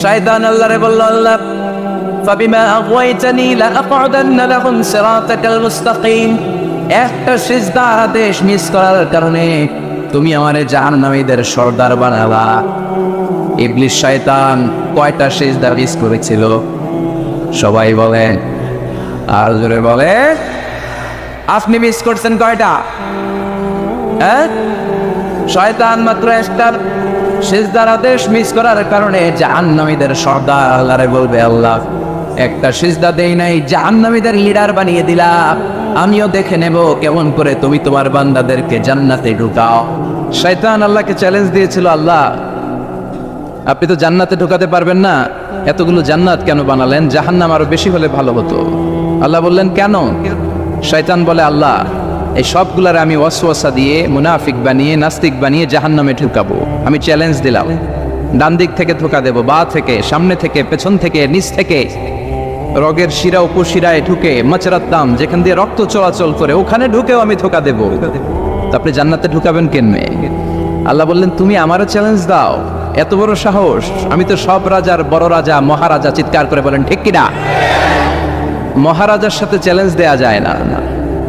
শয়তান আল্লাহরে বলল, আল্লাহ ফাবিমা আগওয়াইতানি লাআকউদান্না লাহুম সিরাতাকাল মুস্তাকিম। একটা সিজদা আদেশ মিস করার কারণে তুমি আমারে জাহান্নামীদের সর্দার বানালা। ইবলিস শয়তান কয়টা সিজদা মিস করেছিল? সবাই বলেন, আর জোরে বলে, আপনি মিস করছেন কয়টা? শয়তান মাত্র একটা সিজদার আদেশ মিস করার কারণে জাহান্নামীদের সর্দার আল্লাহরে বলবে, আল্লাহ একটা সিজদা দেই নাই, জাহান্নামীদের লিডার বানিয়ে দিলা। আমিও দেখে নেব কেমন করে তুমি তোমার বান্দাদেরকে জান্নাতে ঢুকাও। শয়তান আল্লাহকে চ্যালেঞ্জ দিয়েছিল, আল্লাহ আপনি তো জান্নাতে ঢুকাতে পারবেন না, এতগুলো জান্নাত কেন বানালেন? জাহান্নাম আরো বেশি হলে ভালো হতো। আল্লাহ বললেন, কেন? শয়তান বলে, আল্লাহ এই সবগুলার আমি ওয়াসওয়াসা দিয়ে মুনাফিক বানিয়ে নাস্তিক বানিয়ে জাহান্নামে ঢুকাবো। আমি চ্যালেঞ্জ দিলাম, ডান দিক থেকে ধোকা দেব, বা থেকে, সামনে থেকে, পেছন থেকে, নিচ থেকে, রগের শিরা উপশিরায় ঢুকে, মাচরাত্তাম যেখান দিয়ে রক্ত চলাচল করে ওখানে ঢুকেও আমি ধোকা দেব। আপনি জান্নাতে ঢুকাবেন কেমনে? আল্লাহ বললেন, তুমি আমারও চ্যালেঞ্জ দাও, এত বড় সাহস? আমি তো সব রাজার বড় রাজা, মহারাজা। চিৎকার করে বলেন ঠিক কিনা? মহারাজার সাথে চ্যালেঞ্জ দেয়া যায় না।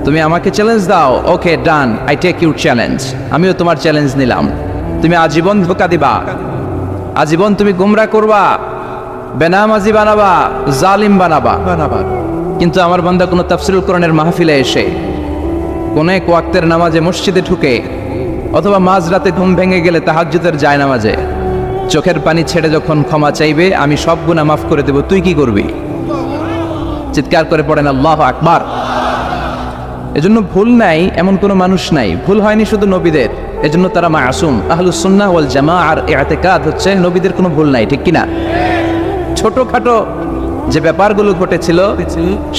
তুমি আমাকে চ্যালেঞ্জ দাও, ওকে ডান, আই টেক ইউর চ্যালেঞ্জ। আমিও তোমার চ্যালেঞ্জ নিলাম। তুমি আজীবন ধোকা দিবা, আজীবন তুমি গুমরা করবা, বেনামাজি বানাবা, জালিম বানাবা। কিন্তু আমার বান্দা কোনো তাফসীরুল কোরআনের মাহফিলে এসে কোন এক ওয়াক্তের নামাজে মসজিদে ঢুকে, অথবা মাঝরাতে ঘুম ভেঙে গেলে তাহাজ্জুদের জায়নামাজে চোখের পানি ছেড়ে যখন ক্ষমা চাইবে, আমি সব গুনাহ মাফ করে দেব, তুই কি করবি? চিৎকার করে পড়েন আল্লাহু আকবার। এজন্য ভুল নাই এমন কোনো মানুষ নাই, ভুল হয়নি শুধু নবীদের, এজন্য তারা মাসুম। আহলুস সুন্নাহ ওয়াল জামাআর ইতিকাদ হচ্ছে নবীদের কোনো ভুল নাই, ঠিক কিনা? ছোটখাটো যে ব্যাপারগুলো ঘটেছিল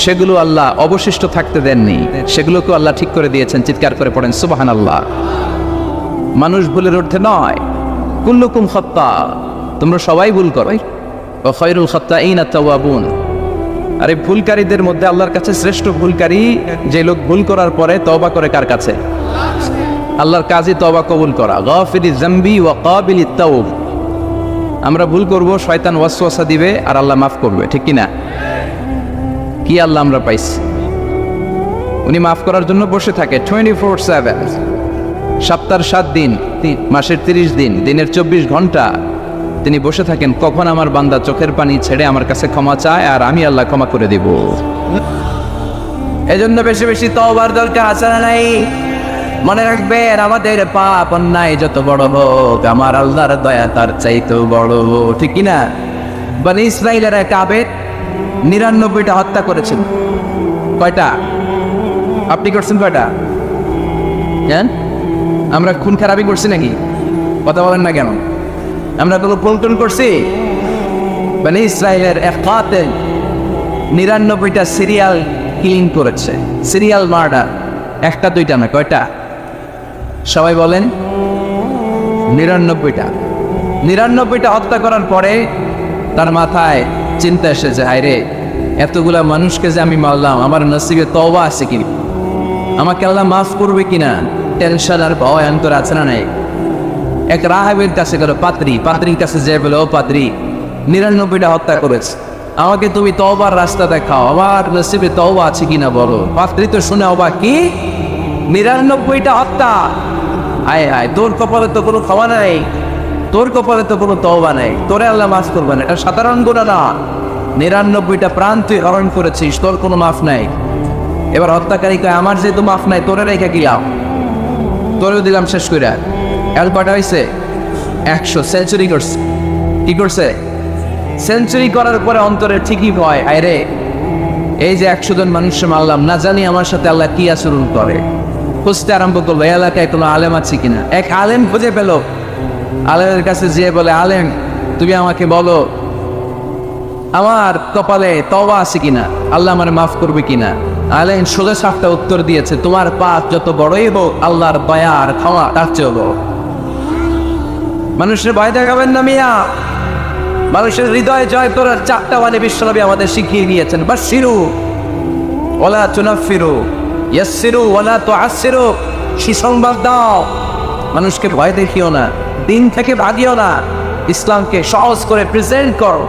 সেগুলো আল্লাহ অবশিষ্ট থাকতে দেননি, সেগুলোকে আল্লাহ ঠিক করে দিয়েছেন। চিৎকার করে পড়েন সুবহানাল্লাহ। মানুষ ভুলের ঊর্ধ্বে নয়, কুল্লুকুম খাত্তা, তোমরা সবাই ভুল করো, ওয়া খায়রুল খাত্তাইনা তাওয়াবুন। আর এই ভুলকারীদের মধ্যে আল্লাহর কাছে শ্রেষ্ঠ ভুলকারী যে লোক ভুল করার পরে তওবা করে। কার কাছে? আল্লাহর কাজে তওবা কবুল করা। গাফিরি যামবি ওয়া কাবিলিত তাওব। আমরা ভুল করব, শয়তান ওয়াসওয়াসা দিবে, আর আল্লাহ মাফ করবে, ঠিক কিনা? কি আল্লাহ আমরা পাইছি? উনি মাফ করার জন্য বসে থাকে 24/7, সপ্তাহের 7 দিন, মাসের 30 দিন, দিনের 24 ঘন্টা তিনি বসে থাকেন, কখন আমার বান্দা চোখের পানি ছেড়ে আমার কাছে ক্ষমা চায় আর আমি আল্লাহ ক্ষমা করে দেব। এজন্য বেশি বেশি তওবার দরকার আছে না নাই? মনে রাখবেন, আমাদের পাপ অন্যায় যত বড় হোক, আমার আল্লাহর দয়া তার চাইতেও বড়, ঠিক কিনা? বনি ইসরাইলের এক আবেদ 99টা হত্যা করেছেন। কয়টা? আপনি করছেন কয়টা? জান, আমরা খুন খারাপি করছি নাকি? কথা বলেন না কেন? আমরা কোনো পল্টন করছি? বনি ইসরাইলের এক কাতেল 99টা সিরিয়াল কিলিং করেছে, সিরিয়াল মার্ডার। একটা দুইটা না, কয়টা? সবাই বলেন 99টা। 99টা হত্যা করার পরে তার মাথায় চিন্তা এসেছে, হায় রে, এতগুলা মানুষকে যে আমি মারলাম, আমার নসিবে তওবা আছে কি? আমাকে আল্লাহ মাফ করবে কিনা? টেনশন আর ভয় অন্তর আছে না নাই? এক রাহাবের কাছে গেল, পাত্রীর কাছে যে বলে, ও পাত্রী, 99টা হত্যা করেছে, আমাকে তুমি তওবার রাস্তা দেখাও, আমার নসিবে তওবা আছে কিনা বলো। পাত্রী তো শুনে অবাক, কি 99টা হত্যা? আয় আয়, তোর কপালে তো কোনো ক্ষমা নাই, তোর কপালে তো কোনো তওবা নাই, তোরে আল্লাহ মাফ করবে না। এটা সাধারণ গুনাহ না, 99টা প্রাণ তুই হরণ করেছিস, তোর কোনো মাফ নাই। এবার হত্যাকারী কয়, আমার যেহেতু মাফ নাই, তোরে রেখে গেলাম, তোরেও দিলাম শেষ করে। এর কয়টা হয়েছে? 100। সেঞ্চুরি করছে। কি করছে? সেঞ্চুরি করার পরে অন্তরে ঠিকই ভয়, আয় রে, এই যে 100 জন মানুষকে মারলাম, না জানি আমার সাথে আল্লাহ কি আচরণ করে। খুঁজতে আরম্ভ করলো, এই এলাকায় কোনো আলেম আছে কিনা। এক আলেম খুঁজে পেল, আলেমের কাছে যেয়ে বলে, আলেম তুমি আমাকে বলো, আমার কপালে তওবা আছে কিনা, আল্লাহ আমার মাফ করবে কিনা। আলেম সোজা সাপটা উত্তর দিয়েছে, তোমার পাপ যত বড়ই হোক, আল্লাহর দয়া আর ক্ষমা তার চেয়েও বড়। মানুষের ভয় দেখাবেন না মিয়া, মানুষের হৃদয় জয় করার 4টা বাণী বিশ্বনবী আমাদের শিখিয়ে দিয়েছেন। বাশশিরু ওয়ালা তুনাফিরু, ইয়াসসিরু ওয়ালা তুআসসিরু। সুসংবাদ দাও, মানুষকে ভয় দেখিও না, দিন থেকে ভাগিও না, ইসলামকে সহজ করে প্রেজেন্ট করো,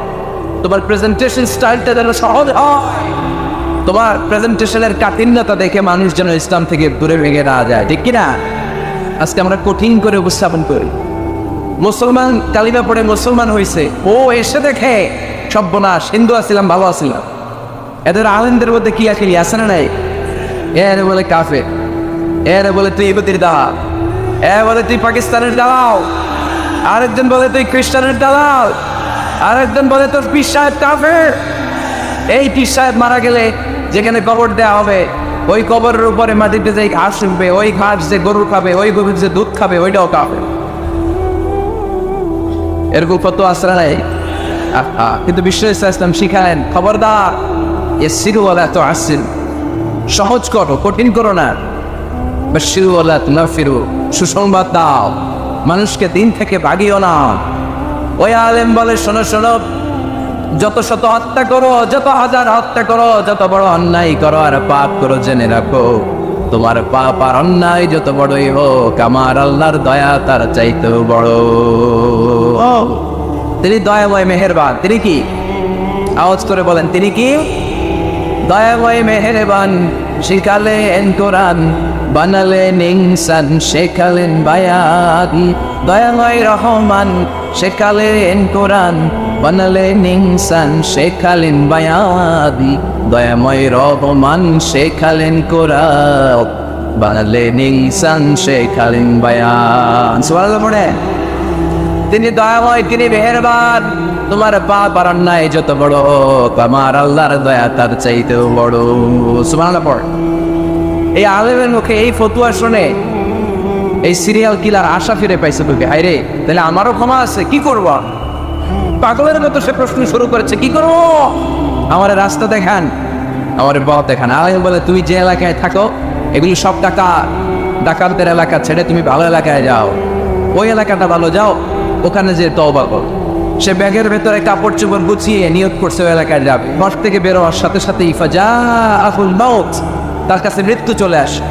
তোমার প্রেজেন্টেশন স্টাইলটা যেন সহজ হয়, তোমার প্রেজেন্টেশনের কাঠিন্যতা দেখে মানুষ যেন ইসলাম থেকে দূরে ভেঙে না যায়, ঠিক কিনা? আজকে আমরা কঠিন করে উপস্থাপন করি। মুসলমান কালিমা পড়ে মুসলমান হয়েছে, ও এসে দেখে সর্বনাশ, হিন্দু আসছিলাম ভালো আসছিলাম। এদের আলেমদের মধ্যে কি আখিলি আছে না নাই? এর বলে কাফের, এর বলে তুই ইহুদির দালাল, এ বলে তুই পাকিস্তানের দালাল, আরেকজন বলে তুই খ্রিস্টানের দালাল, আরেকজন বলে তোর পীর সাহেব কাফের। এই পীর সাহেব মারা গেলে যেখানে কবর দেওয়া হবে, ওই কবরের উপরে মাটিতে যে ঘাস উঠবে, ওই ঘাস যে গরু খাবে, ওই গরুর যে দুধ খাবে, ওইটাও কাফের। এরকম কত আসরা নাই। কিন্তু বিশ্ব ইসলাম শিখালেন, খবরদার এ সিরুওয়ালা তো আসছেন, সহজ করো, কঠিন করো না। বাশিরুওয়ালা তুনাফিরু, সুসংবাদ দাও, মানুষকে দিন থেকে ভাগিও না। ওই আলেম বলে, শোনো শোনো, যত শত হত্যা করো, যত হাজার হত্যা করো, যত বড় অন্যায় করো আর পাপ করো, জেনে রাখো তোমার পাপ আর অন্যায় যত বড়ই হোক, আমার আল্লাহর দয়া তার চাইতেও বড়। তিনি দয়াময় মেহেরবান। তিনি কি? আওয়াজ করে বলেন, তিনি কি? দয়াময় মেহেরবান। শিখালেন কোরআন, বানালেন ইনসান, শেখালেন বায়ান। দয়াময় রহমান, শেখালেন কোরআন, বানালেন ইনসান, শেখালেন বায়ান। দয়াময় রহমান, শেখালেন কোরআন, বানালেন ইনসান, শেখালেন বায়ান। সুবহানাল্লাহ পড়ে। তিনি দয়াময়, তিনি মেহেরবান। তোমার পাপ আর অন্যায় যত বড় হোক, আমার আল্লাহর দয়া তার চাইতেও বড়। সুবহানাল্লাহ পড়ে। এই আলেমের মুখে এই ফতুয়া শুনে এই সিরিয়াল কিলার আশা ফিরে পাইছে বুকে। হায় রে, তাহলে আমারও ক্ষমা আছে, কি করব? পাগলের মতো সে প্রশ্ন শুরু করেছে, কি করবো? আমার রাস্তা দেখান, আমার পথ দেখান। আলেম বলে, তুমি যে এলাকায় থাকো এগুলি সব টাকা ডাকাতদের এলাকা ছেড়ে তুমি ভালো এলাকায় যাও, ওই এলাকাটা ভালো, যাও ওখানে যে তওবা করো। সে ব্যাগের ভেতরে কাপড় চোপড় গুছিয়ে নিয়ত করছে ওই এলাকায় যাবে। ঘর থেকে বেরোয়ার সাথে সাথে ইফাজাহুল মাউত, তার কাছে মৃত্যু চলে আসে।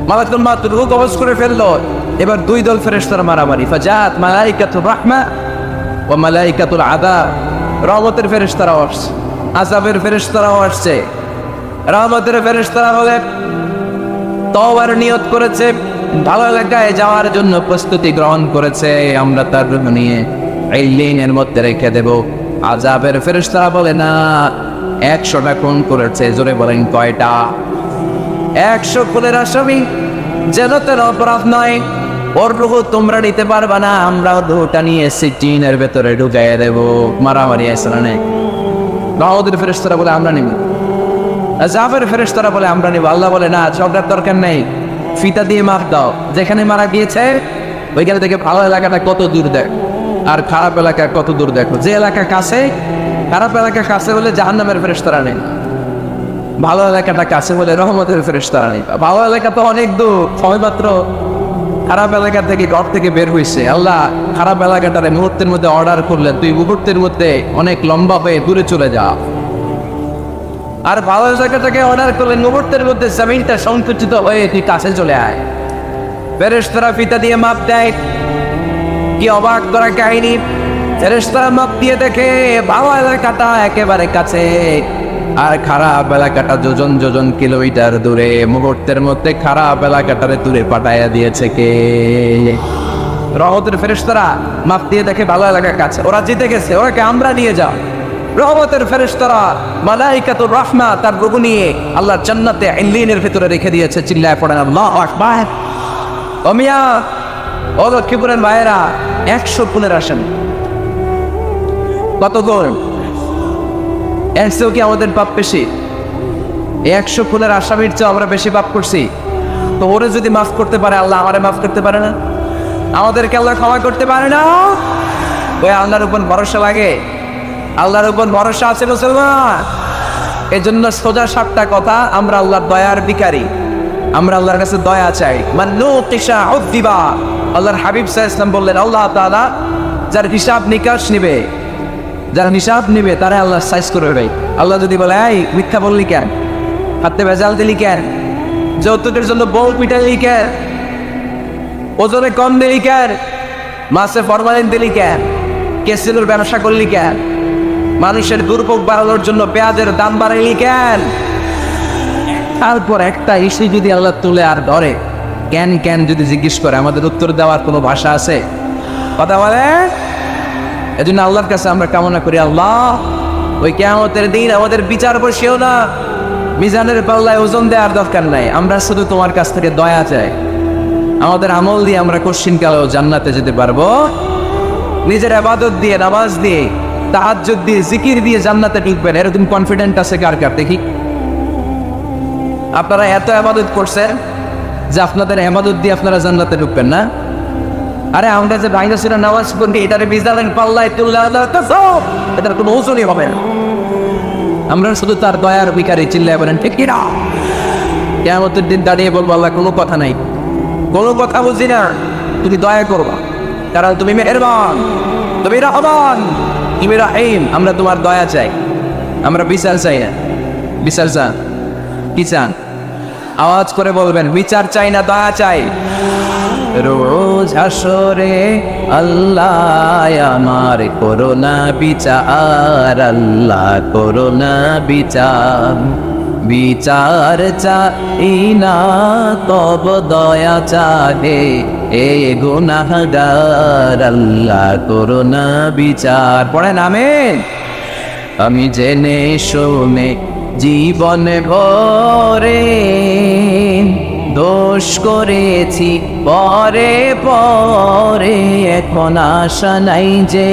মালাকুল মাউত রূহ কবজ করে ফেললো। এবার দুই দল ফেরেশতারা মারামারি। ফাজাত মালাইকাতুর রাহমা ওয়া মালাইকাতুল আযাব। রহমতের ফেরেশতারাও আসছে, আযাবের ফেরেশতারাও আসছে। রহমতের ফেরেশতারা বলে, তওবার নিয়ত করেছে, ভালো এলাকায় যাওয়ার জন্য প্রস্তুতি গ্রহণ করেছে, আমরা তার রূহ নিয়ে ইল্লিনের মধ্যে রেখে দেব। আযাবের ফেরেশতারা বলে, না, 100টা খুন করেছে। জোরে বলেন, কয়টা? 100 খুনের আসামি, যেন তেন অপরাধ নয়। ওর রূহ তোমরা নিতে পারবা না, আমরা রূহটা নিয়ে সিজিনের ভেতরে ঢুকাইয়া দেব। মারামারি আসলে নেই। রহমতের ফেরেশতারা বলে, আমরা নিব। আযাবের ফেরেশতারা বলে, আমরা নিব। আল্লাহ বলে, না, ঝগড়ার দরকার নেই, ফিতা দিয়ে মাপ দাও। যেখানে মারা গিয়েছে ওইখানে থেকে ভালো এলাকাটা কত দূর দেখ, আর খারাপ এলাকা কত দূর দেখো। যে এলাকা কাছে, খারাপ এলাকা কাছে হলে জাহান্নামের ফেরেশতারা নেই, ভালো এলাকাটা কাছে হলে রহমতের ফেরেশতারা নেই। ভালো এলাকা তো অনেক দূর, সবেমাত্র খারাপ এলাকা থেকে ঘর থেকে বের হয়েছে। আল্লাহ খারাপ এলাকাটারে মুহূর্তের মধ্যে অর্ডার করলেন, তুই মুহূর্তের মধ্যে অনেক লম্বা হয়ে দূরে চলে যা। আর ভালো জায়গাটাকে অর্ডার করলেন, মুহূর্তের মধ্যে জমিনটা সংকুচিত হয়ে তুই কাছে চলে আয়। ফেরেশতারা ফিতা দিয়ে মাপ দেয়। কি অবাক করা কাহিনী! ফেরেশতারা মাপ দিয়ে দেখে ভালো এলাকাটা একেবারে কাছে, আর খারাপ এলাকাটা যোজন যোজন কিলোমিটার দূরে। মুহূর্তের মধ্যে খারাপ এলাকাটারে দূরে পাঠাইয়া দিয়েছে কে? রহমতের ফেরেশতারা মাপ দিয়ে দেখে ভালো এলাকা কাছে, ওরা জিতে গেছে, ওরাকে আমরা নিয়ে যাও। রহমতের ফেরেশতারা মালাইকাতুর রাহমা তার রূহ নিয়ে আল্লাহর জান্নাতে ইল্লিনের ভিতরে রেখে দিয়েছে। চিল্লায় পড়েন আল্লাহু আকবার। ও মিয়া, ও লক্ষ্মীপুরের মায়েরা, 100 খুনের আসামি। কত গুণ? এর চেয়েও কি আমাদের পাপ বেশি? 100 খুনের আসামির চেয়ে আমরা বেশি পাপ করছি। তো ওরে যদি মাফ করতে পারে আল্লাহ, আমারে মাফ করতে পারে না? আমাদেরকে আল্লাহ ক্ষমা করতে পারে না? ওই আল্লাহর উপর ভরসা লাগে? আল্লাহর উপর ভরসা আছে মুসলমান? এই জন্য সোজা 7টা কথা, আমরা আল্লাহর দয়ার ভিখারি, আমরা আল্লাহর কাছে দয়া চাই। মান্নুকিশা উযিবা। আল্লাহর হাবিব সাল্লাল্লাহু আলাইহি ওয়াসাল্লাম বললেন, আল্লাহ তাআলা যার হিসাব নিকাশ নিবে, যার হিসাব নিবে তারা আল্লাহ সাইজ করে দেয়। আল্লাহ যদি বলে, এই মিথ্যা বললি কেন, হাতে ভেজাল দিলি কেন, যৌতুকের জন্য বউ পিটালি কেন, ওজনে কম দিলি কেন, মাছে ফরমালিন দিলি কেন, কেসিনোর ব্যবসা করলি কেন? মানুষের দুর্ভোগ বাড়ানোর জন্য পেঁয়াজের দাম বাড়াইলি কেন? তারপর একটা ইস্যু যদি আল্লাহ তুলে আর ধরে, কেন কেন যদি জিজ্ঞেস করে, আমাদের উত্তর দেওয়ার কোনো ভাষা আছে? কথা বলে। এজন্য আল্লাহর কাছে আমরা কামনা করি, আল্লাহ ওই কিয়ামতের দিন আমাদের বিচার বসেও না, মিজানের পাল্লায় ওজন দেওয়ার দরকার নাই, আমরা শুধু তোমার কাছ থেকে দয়া চাই। আমাদের আমল দিয়ে আমরা কশ্চিনকালেও জান্নাতে যেতে পারবো। নিজের ইবাদত দিয়ে, নামাজ দিয়ে, তাহাজ্জুদ দিয়ে, জিকির দিয়ে জান্নাতে ঢুকবেন, এরকম কনফিডেন্ট আছে কার কার দেখি? আপনারা এত ইবাদত করছেন যে আপনাদের ইবাদত দিয়ে আপনারা জান্নাতে ঢুকবেন না? আরে আমরা যে বাইরে ছিল নামাজ পড়ি, এটারে মিজানের পাল্লায় তুললে এটার কোনো ওজনই হবে না। আমরা শুধু তার দয়ার ভিখারি, চিল্লায় বলেন ঠিক কিনা? কিয়ামতের দিন দাঁড়িয়ে বলবো, আল্লাহ কোনো কথা নাই, কোনো কথা বুঝি না, তুমি দয়া করবা, কারণ তুমি মেহেরবান, তুমি রহমান, তুমি রাহিম। আমরা তোমার দয়া চাই, আমরা বিচার চাই না। বিচার চান? কি চান? আওয়াজ করে বলবেন, বিচার চাই না, দয়া চাই। রোজ হাসরে আল্লাহ আমার করোনা বিচার, আল্লাহ করোনা বিচার, বিচার চাই না তব দয়া চাহে এ গুনাহগার, আল্লাহ করোনা বিচার। পড়েন আমিন। আমি জেনে শুনে জীবনে ভরে দোষ করেছি পরে পরে, এখন আশা নাই যে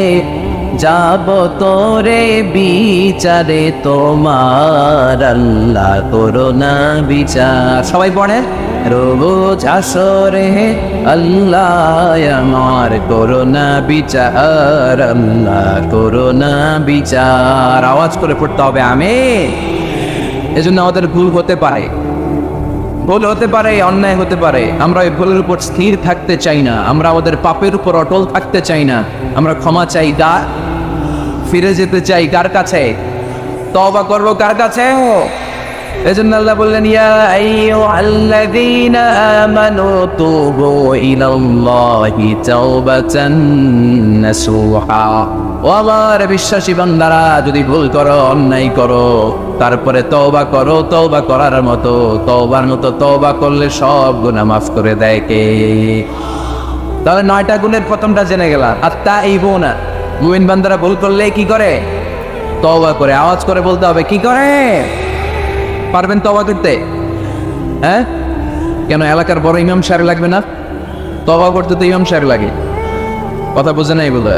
যাব তোরে বিচারে তোমার, আল্লাহ করোনা বিচার। সবাই পড়ে, রোজ হাসরে আল্লাহ আমার করোনা বিচার, আল্লাহ করোনা বিচার। আওয়াজ করে পড়তে হবে আমিন। এজন্য আমাদের ভুল হতে পারে, ভুল হতে পারে, অন্যায় হতে পারে, আমরা ওই ভুলের উপর স্থির থাকতে চাই না, আমরা আমাদের পাপের উপর অটল থাকতে চাই না, আমরা ক্ষমা চাই, ফিরে যেতে চাই কার কাছে? তওবা করব কার কাছে? এজন্য আল্লাহ বললেন, ইয়া আইয়ুহাল্লাযীনা আমানু তুবু ইলাল্লাহি তাওবাতান নাসুহা। ও আমার বিশ্বাসী বান্দারা, যদি ভুল করো, অন্যায় করো, তারপরে তওবা করো, তওবা করার মতো, তওবার মতো তওবা করলে সব গুনাহ মাফ করে দেয় কে? তাহলে 9টা গুণের প্রথমটা জেনে গেলাম, আত-তাইবুনা। মুমিন বান্দারা ভুল করলে কি করে? তওবা করে। আওয়াজ করে বলতে হবে, কি করে? পারবেন তওবা করতে? হ্যাঁ, কেন এলাকার বড় ইমাম সাহেব লাগবে না? তওবা করতে তো ইমাম সাহেব লাগে। কথা বোঝে নাই বলে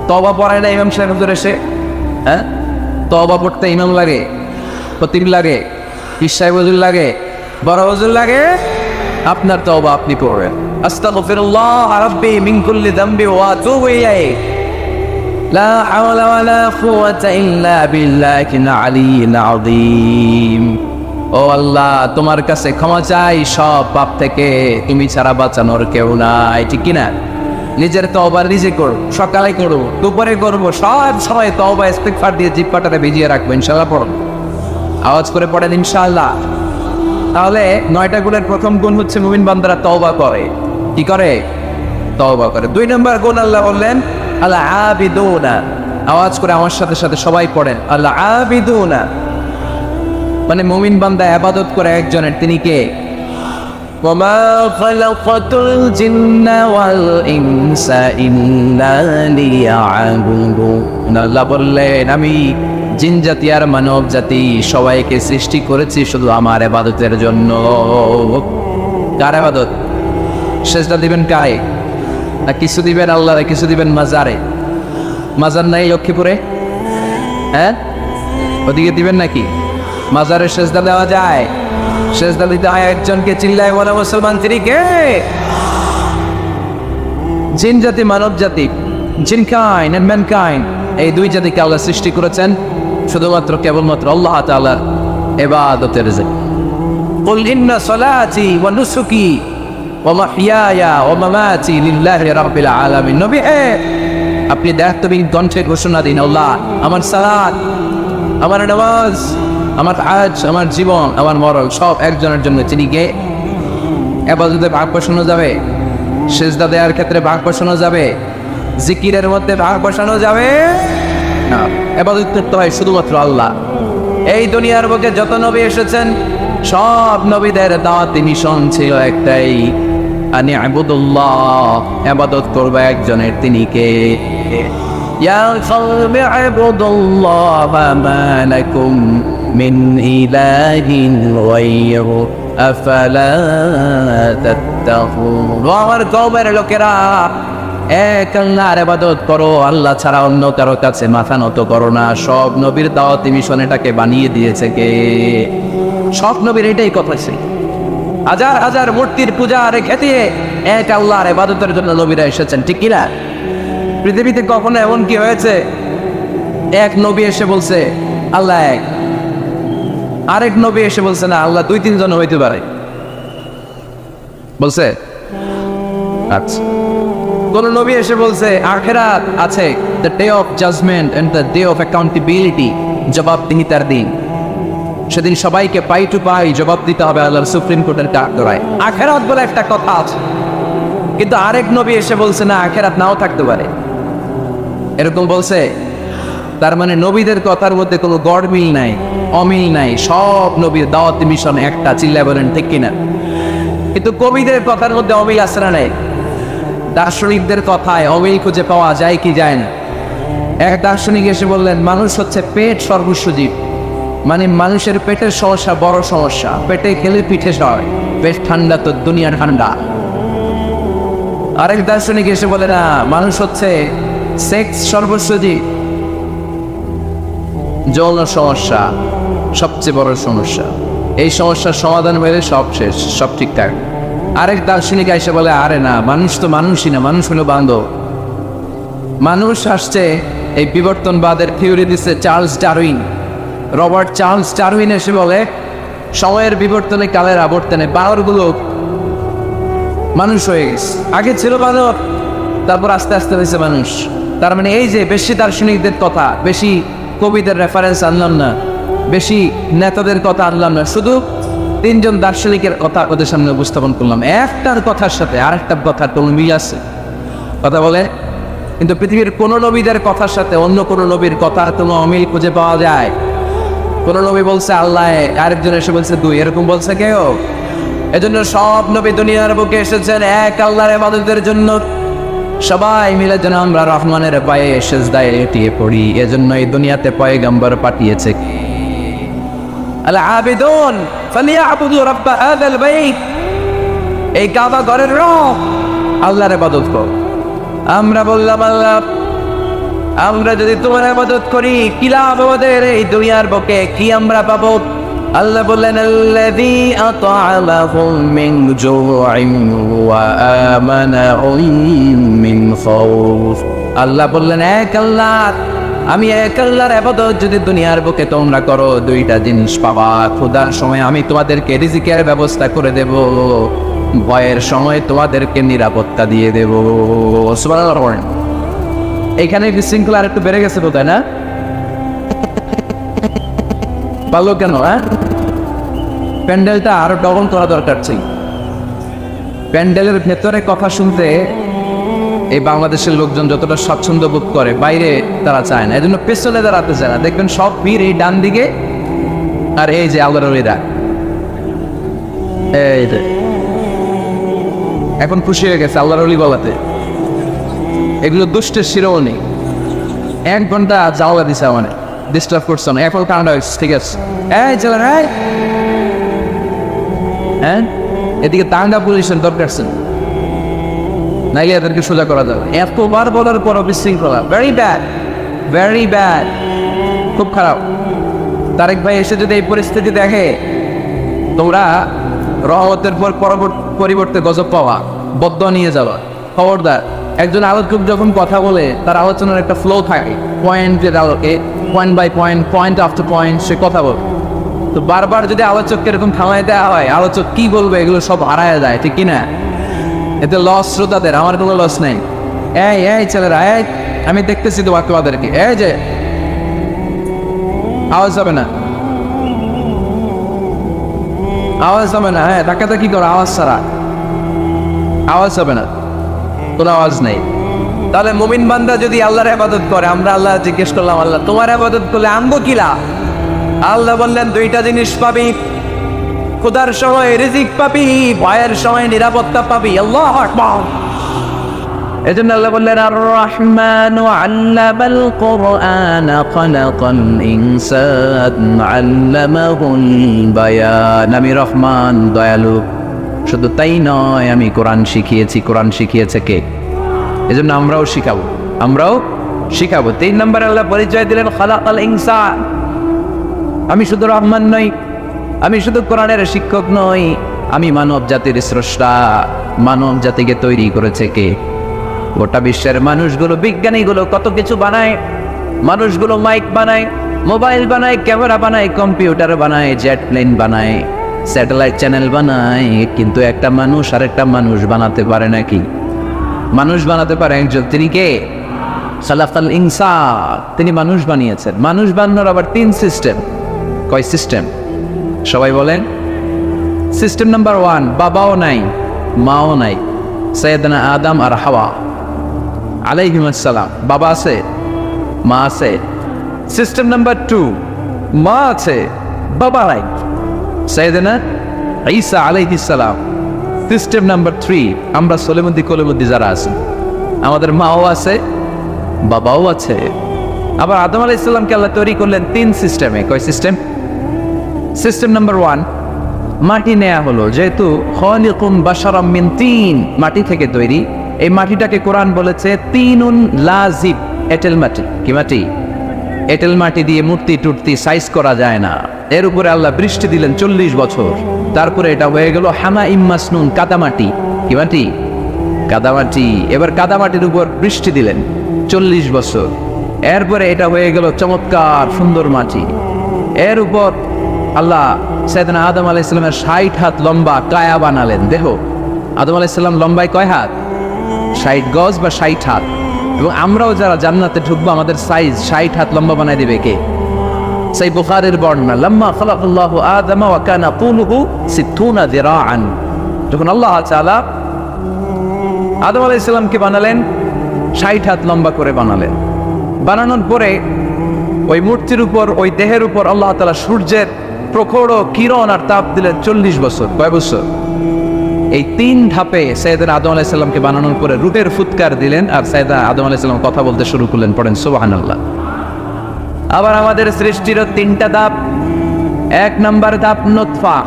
তওবা পড়ায় না ইমাম সাহেব হুজুর এসে? হ্যাঁ, তওবা পড়তে ইমাম লাগে, খতিব লাগে, পীর সাহেব হুজুর লাগে, বড় হুজুর লাগে। আপনার তওবা আপনি পড়বেন, আস্তাগফিরুল্লাহ রাব্বি মিন কুল্লি যামবি ওয়া আতুবু ইলাইহি, লা হাওলা ওয়ালা কুওয়াতা ইল্লা বিল্লাহিল আলিয়্যিল আযীম। ও আল্লাহ, তোমার কাছে ক্ষমা চাই সব পাপ থেকে, তুমি ছাড়া বাঁচানোর কেউ নাই। ঠিক কিনা? নিজের তওবা নিজে করো, সকালে করো, দুপুরে করবো, সব সময় তওবা ইস্তিগফার দিয়ে জিহ্বাটারে ভিজিয়ে রাখবো। ইনশাআল্লাহ পড়ো, আওয়াজ করে পড়েন ইনশাআল্লাহ। তাহলে 9টা গুণের প্রথম গুণ হচ্ছে মুমিন বান্দারা তওবা করে। কি করে? তওবা করে। 2 নম্বর গুণ আল্লাহ বললেন আল আবিদুনা। আওয়াজ করে আমার সাথে সাথে সবাই পড়েন, আল আবিদুনা মানে মুমিন বান্দা ইবাদত করে একজনের, তিনি কে? ওয়ামা খালাকাতুল জিন্না ওয়াল ইনসা ইল্লা লিয়াবুদুন। আল্লাহ বললেন, আমি জিন জাতি আর মানব জাতি সবাইকে সৃষ্টি করেছি শুধু আমার ইবাদতের জন্য। কার ইবাদত? সেজদা দিবেন কায়? না কিছু দিবেন আল্লাহরে, কিছু দিবেন মাজারে? মাজার নাই লক্ষ্মীপুরে? হ্যাঁ, ওদিকে দিবেন নাকি? মাজারে সেজদা দেওয়া যায়? সেজদা দিতে হয় একজনকে। চিল্লায় বলে মুসলমান, তিনি কে? জিন জাতি, মানব জাতি, জিনকাইন এন্ড ম্যানকাইন, এই 2 জাতিকে আল্লাহ সৃষ্টি করেছেন শুধুমাত্র কেবলমাত্র আল্লাহ তাআলার ইবাদতের জন্য। কুল ইন্না সলাতি ওয়া নুসুকি ওয়া মাহইয়ায়া ওয়া মামাতি লিল্লাহি রাব্বিল আলামিন। নবী হে, আপনি দায়িত্বহীন কণ্ঠে ঘোষণা দিন, আল্লাহ আমার সালাত, আমার নামাজ, আমার হজ, আমার জীবন, আমার মরণ সব একজনের জন্য। তিনি কে? ইবাদতে ভাগ বসানো যাবে? সেজদা দেওয়ার ক্ষেত্রে ভাগ বসানো যাবে? জিকিরের মধ্যে ভাগ বসানো যাবে না। ইবাদত করতে হয় শুধুমাত্র আল্লাহ। এই দুনিয়ার বুকে যত নবী এসেছেন সব নবীদের দাওয়াতি মিশন ছিল একটাই, আনি আবুদুল্লাহ, ইবাদত করবে একজনের, তিনি কে? ইয়া কওমি আবুদুল্লাহ মা লাকুম মিন ইলাহিন গায়রু আফালা তাত্তাকুন। আমার কওমের লোকেরা, এক আল্লাহর ইবাদত করো, আল্লাহ ছাড়া অন্য কারো কাছে মাথা নত করো না। সব নবীর দাওয়াতি মিশন এটাকে বানিয়ে দিয়েছে কে? সব নবীর এটাই কথা ছিল। হাজার হাজার মূর্তির পূজা রেখে দিয়ে এক আল্লাহর ইবাদতের জন্য নবীরা এসেছেন, ঠিক কিনা? পৃথিবীতে কখনো এমন কি হয়েছে এক নবী এসে বলছে আল্লাহ এক, আরেক নবী এসে বলছে না আল্লাহ দুই তিনজন হইতে পারে? বলছে? আচ্ছা। কোন নবী এসে বলছে আখিরাত আছে, the day of judgement and the day of accountability, জবাবদিহিতার দিন, সেদিন সবাইকে পাই টু পাই জবাব দিতে হবে আল্লাহর সুপ্রিম কোর্টের কাঠগড়ায়। আখিরাত বলে একটা কথা আছে, কিন্তু আরেক নবী এসে বলছে না আখিরাত নাও থাকতে পারে, এরকম বলছে। তার মানে নবীদের কথার মধ্যে কোনো গড়মিল নাই, অমিল নাই। সব নবীর দাওয়াতি মিশন একটা, চিল্লায় বলেন ঠিক কিনা? কিন্তু কবিদের কথার মধ্যে অমিল আছে না নাই? দার্শনিকদের কথায় অমিল খুঁজে পাওয়া যায় কি যায় না? এক দার্শনিক এসে বললেন মানুষ হচ্ছে পেট সর্বস্ব জীব, মানে মানুষের পেটের সমস্যা বড় সমস্যা, পেটে খেলে পিঠে সয়, পেট ঠান্ডা তো দুনিয়া ঠান্ডা। আরেক দার্শনিক এসে বলে না মানুষ হচ্ছে সেক্স সর্বস্ব জীব, যৌন সমস্যা সবচেয়ে বড় সমস্যা, এই সমস্যার সমাধান হলে সব শেষ, সব ঠিকঠাক। আরেক দার্শনিক এসে বলে আরে না মানুষ তো মানুষই না, মানুষ হলো বান্ধব। মানুষ আসছে এই বিবর্তনবাদের থিওরি দিচ্ছে Charles Darwin, Robert Charles Darwin এসে বলে সময়ের বিবর্তনে কালের আবর্তনে বানরগুলো মানুষ হয়ে গেছে, আগে ছিল বানর তারপর আস্তে আস্তে হয়েছে মানুষ। তার মানে এই যে বেশি দার্শনিকদের কথা, বেশি কবিদের রেফারেন্স আনলাম না, বেশি নেতাদের কথা আনলাম না, শুধু তিনজন দার্শনিকের কথা ওদের সামনে উপস্থাপন করলাম। একটার কথার সাথে আরেকটার কথার কোনো মিল আছে? কথা বলে। কিন্তু পৃথিবীর কোন নবীদের কথার সাথে অন্য কোন নবীর কথার কোনো অমিল খুঁজে পাওয়া যায়? কোন নবী বলছে আল্লাহ, আরেকজন এসে বলছে দুই, এরকম বলছে কেউ? এজন্য সব নবী দুনিয়ার বুকে এসেছেন এক আল্লাহর ইবাদতের জন্য। সবাই মিলে যেন আমরা রহমানের পায়ে সেজদায় এটিয়ে পড়ি, এজন্য এই দুনিয়াতে পয়গম্বর পাঠিয়েছে। আল আবিদুন ফালিয়াবুদু রাব্বা হাযাল বাইত, এই কাবা ঘরের রব আল্লাহর ইবাদত কর। আমরা বললাম আল্লাহ আমরা যদি তোমার ইবাদত করি কি লাভ আমাদের এই দুনিয়ার বুকে, কি আমরা পাবো? আল্লাহ বললেন আল্লাযী আত'আমাহুম মিন জু'ইন ওয়া আমানাহুম মিন খাউফ। আল্লাহ বললেন এক আল্লাহ, আমি এক আল্লাহর ইবাদত যদি দুনিয়ার বুকে তোমরা করো দুইটা জিনিস পাবা। ক্ষুধার সময় আমি তোমাদেরকে রিজিকের ব্যবস্থা করে দেব, ভয়ের সময় তোমাদেরকে নিরাপত্তা দিয়ে দেব। সুবহানাল্লাহ। এখানে বিশৃঙ্খলা আরেকটু বেড়ে গেছে তো, তাই না? ভালো কেন? হ্যাঁ, প্যান্ডেলটা আরো ডবল করা দরকার ছিল। প্যান্ডেলের ভেতরে কথা শুনতে এই বাংলাদেশের লোকজন যতটা স্বাচ্ছন্দ্য বোধ করে বাইরে তারা চায় না, এজন্য পেছনে দাঁড়াতে চায় না। দেখবেন সব ভিড় এই ডান দিকে, আর এই যে আল্লাহর ওলিরা এই যে এখন খুশি হয়ে গেছে আল্লাহর ওলি বলাতে। এগুলো দুষ্টের শিরোমণি। 1 ঘন্টা জাওলা দিছে মানে ডিস্টার্ব করছে না, এখন কারণ ঠিক আছে। এই চলেন, হ্যাঁ এদিকে তাঙ্গা পুলিশের দরকার ছিল, নাইলে এদেরকে সোজা করা যাবে। এতবার বলার পর বিশৃঙ্খলা, ভেরি ব্যাড, ভেরি ব্যাড, খুব খারাপ। তারেক ভাই এসে যদি এই পরিস্থিতি দেখে, তোমরা রহমতের পর পরিবর্তে গজব পাওয়া, বদদোয়া নিয়ে যাওয়া। খবরদার, একজন আলোচক যখন কথা বলে তার আলোচনার একটা ফ্লো থাকে, পয়েন্টের আলোকে, point by point, point after point সে কথা বলে। তো বারবার যদি আলোচককে এরকম থামাই দেওয়া হয়, আলোচক কি বলবে এগুলো সব হারায় যায়, ঠিক কিনা? এতে লস শ্রোতাদের, আমার কোনো লস নেই। এই ছেলেরা, আমি দেখতেছি তো তোমাদেরকে, এই যে আওয়াজ হবে না, আওয়াজ হবে না। হ্যাঁ, ধাক্কাধাক্কি করো, আওয়াজ ছাড়া আওয়াজ হবে না, কোনো আওয়াজ নেই। তাহলে মুমিন বান্দা যদি আল্লাহর ইবাদত করে, আমরা আল্লাহ জিজ্ঞেস করলাম, আল্লাহ তোমার ইবাদত করলে আমগো কিলা? আল্লাহ বললেন দুইটা জিনিস পাবি, ক্ষুধার সময় রিজিক পাবি, ভয়ের সময় নিরাপত্তা পাবি। আল্লাহু আকবার। এজন্য আল্লাহ বললেন আর রহমানু আল্লামাল কুরআন খালাকাল ইনসান আল্লামাহুল বায়ান। আমি রহমান, দয়ালু। শুধু তাই নয়, আমি কোরআন শিখিয়েছি। কোরআন শিখিয়েছে কে? এজন্য আমরাও শিখাবো, আমরাও শিখাবো। 3 নম্বরে আল্লাহ পরিচয় দিলেন খালাকাল ইনসান। আমি শুধু রহমান নই, আমি শুধু কোরআনের শিক্ষক নই, আমি মানব জাতির স্রষ্টা। মানব জাতিকে তৈরি করেছে কে? গোটা বিশ্বের মানুষগুলো, বিজ্ঞানীগুলো কত কিছু বানায়। মানুষগুলো মাইক বানায়, মোবাইল বানায়, ক্যামেরা বানায়, কম্পিউটার বানায়, জেট প্লেন বানায়, স্যাটেলাইট চ্যানেল বানায়, কিন্তু একটা মানুষ আর একটা মানুষ বানাতে পারে নাকি? মানুষ বানাতে পারে একজন, তিনি কে? খালাকাল ইনসান। তিনি মানুষ বানিয়েছেন। মানুষ বানানোর আবার 3 সিস্টেম। কয় সিস্টেম? সবাই বলেন। সিস্টেম নাম্বার 1, বাবাও নাই, মাও নাই। সাইয়েদনা আদম আর হাওয়া আলাইহিমুস সালাম, বাবা আছে, মা আছে। সিস্টেম নাম্বার 2, মা আছে, বাবা নাই। সাইয়েদনা ঈসা আলাইহিস সালাম। সিস্টেম নাম্বার 3, আমরা সলিমুদ্দি কলিমুদ্দি যারা আছি, আমাদের মাও আছে, বাবাও আছে। আবার আদম আলাইহিস সালামকে আল্লাহ তৈরি করলেন 3 সিস্টেমে। কয় সিস্টেম? সিস্টেম নাম্বার 1, মাটি নেয়া হলো। যেহেতু খালিকুম বাশারাম মিন তিন, মাটি থেকে তৈরি। এই মাটিটাকে কোরআন বলেছে তিনুন লাজিব, এঁটেল মাটি। কি মাটি? এঁটেল মাটি দিয়ে মূর্তি টুর্তি সাইজ করা যায় না। এর উপরে আল্লাহ বৃষ্টি দিলেন 40 বছর। তারপরে এটা হয়ে গেল হামা ইম্মাসনুন, কাদামাটি। কি মাটি? কাদামাটি। এবার কাদামাটির উপর বৃষ্টি দিলেন 40 বছর। এরপরে এটা হয়ে গেল চমৎকার সুন্দর মাটি। এর উপর আল্লাহ সাইয়েদনা আদম আলাইহিস সালামের 60 হাত লম্বা কায়া বানালেন, দেহ। আদম আলাইহিস সালাম লম্বায় কয় হাত? 60 গজ বা 60 হাত। এবং আমরাও যারা জান্নাতে ঢুকবো, আমাদের সাইজ 60 হাত লম্বা বানায় দিবে কে? সেই বুখারীর বর্ণনা, লাম্মা খালাকাল্লাহু আদম ওয়া কানা তুলুহু 60 যিরাআন। যখন আল্লাহ তাআলা আদম আলাইহিস সালামকে বানালেন, 60 হাত লম্বা করে বানালেন। বানানোর পরে ওই মূর্তির উপর, ওই দেহের উপর আল্লাহ তাআলা সূর্যের প্রখর কিরণ আর তাপ দিলেন 40 বছর। কয় বছর? এই 3 ধাপে সাইয়েদনা আদম আলাইহিস সালামকে বানানোর পরে রূহের ফুৎকার দিলেন, আর সাইয়েদনা আদম আলাইহিস সালাম কথা বলতে শুরু করলেন। পড়েন সুবহানাল্লাহ। আবার আমাদের সৃষ্টিরও 3টা ধাপ। 1 নাম্বার ধাপ নুতফা,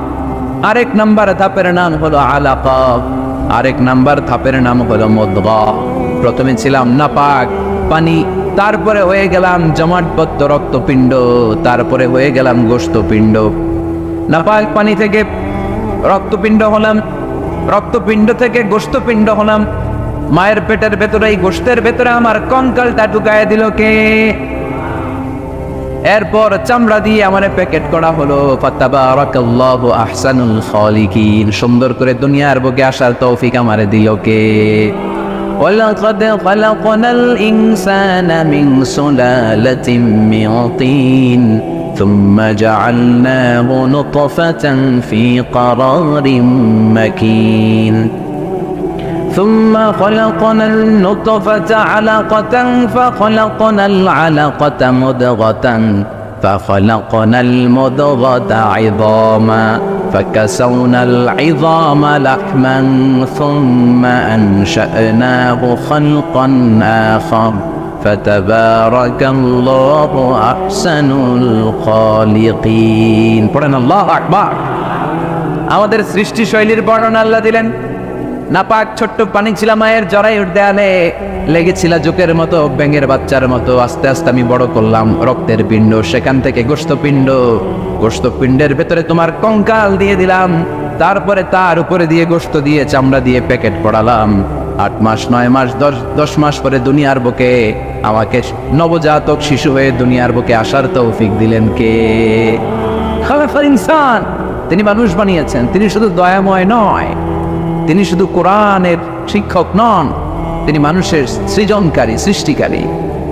আরেক নাম্বার ধাপের নাম হলো আলাকা, আরেক নাম্বার ধাপের নাম হলো মুদগা। প্রথমে ছিলাম নাপাক পানি, তারপরে হয়ে গেলাম জমাটবদ্ধ রক্তপিণ্ড, তারপরে হয়ে গেলাম গোশতপিণ্ড। নাপাক পানি থেকে রক্তপিণ্ড হলাম, রক্তপিণ্ড থেকে গোশতপিণ্ড হলাম। মায়ের পেটের ভেতরে, এই গোশতের ভেতরে আমার কঙ্কালটা ঢুকায় দিল কে? এরপর চামড়া দিয়ে আমার প্যাকেট করা হলো। ফাতাবারাকাল্লাহু আহসানুল খালিকিন। সুন্দর করে দুনিয়ার বুকে আসার তৌফিক আমারে দিল কে? ওয়ালাকাদ খালাকনাল ইনসানা মিন সুলালাতিন মিন তিন থুম্মা জাআলনাহু নুতফাতান ফি ক্বারারিন মাকিন ثم خلقنا النطفة علقة فخلقنا العلقة مضغة فخلقنا المضغة عظاما فكسونا العظام لحما ثم أنشأناه خلقا آخر فتبارك الله أحسن الخالقين. পড়েন আল্লাহু আকবার। আমাদের সৃষ্টি শৈলীর বর্ণনা আল্লাহ দিলেন। নাপাক ছোট্ট পানি ছিল মায়ের জরায়ুর দেয়ালে, লেগেছিল জোকের মতো, ব্যাঙের বাচ্চার মতো। আস্তে আস্তে আমি বড় করলাম রক্তের পিণ্ড, সেখান থেকে গোশতপিণ্ড, গোশতপিণ্ডের ভেতরে তোমার কঙ্কাল দিয়ে দিলাম, তারপরে তার উপরে দিয়ে গোশত দিয়ে চামড়া দিয়ে প্যাকেট পড়ালাম। 8 মাস 9 মাস 10 মাস পরে দুনিয়ার বুকে আমাকে নবজাতক শিশু হয়ে দুনিয়ার বুকে আসার তৌফিক দিলেন কে? খালাকাল ইনসান। তিনি মানুষ বানিয়েছেন। তিনি শুধু দয়াময় নয়, তিনি শুধু কোরআনের শিক্ষক নন, তিনি মানুষের সৃজনকারী, সৃষ্টিকারী।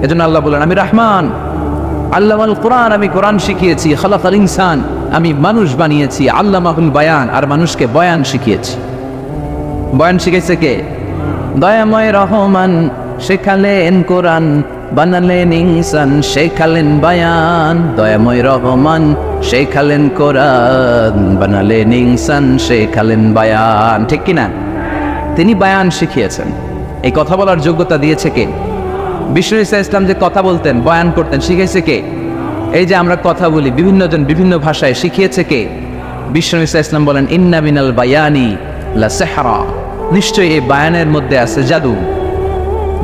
এজন্য আল্লাহ বলেন আমি রহমান, আল্লামাল কোরআন, আমি কোরআন শিখিয়েছি। খালাকাল ইনসান, আমি মানুষ বানিয়েছি। আল্লামাহুল বায়ান, আর মানুষকে বয়ান শিখিয়েছি। বয়ান শিখেছে কে? দয়াময় রহমান শেখালেন কোরআন, বানালেন ইনসান, শেখালেন বায়ান। দয়াময় রহমান শেখালেন কোরআন, বানালেন ইনসান, শেখালেন বায়ান। ঠিক কিনা? তিনি বায়ান শিখিয়েছেন। এই কথা বলার যোগ্যতা দিয়েছে কে? বিশ্ব ইসলাম যে কথা বলতেন, বয়ান করতেন, শিখিয়েছে কে? এই যে আমরা কথা বলি বিভিন্ন জন বিভিন্ন ভাষায়, শিখিয়েছে কে? বিশ্ব ইসলাম বলেন ইন্না মিনাল বায়ানি লা সিহরা, নিশ্চয়ই এই বায়ানের মধ্যে আছে জাদু,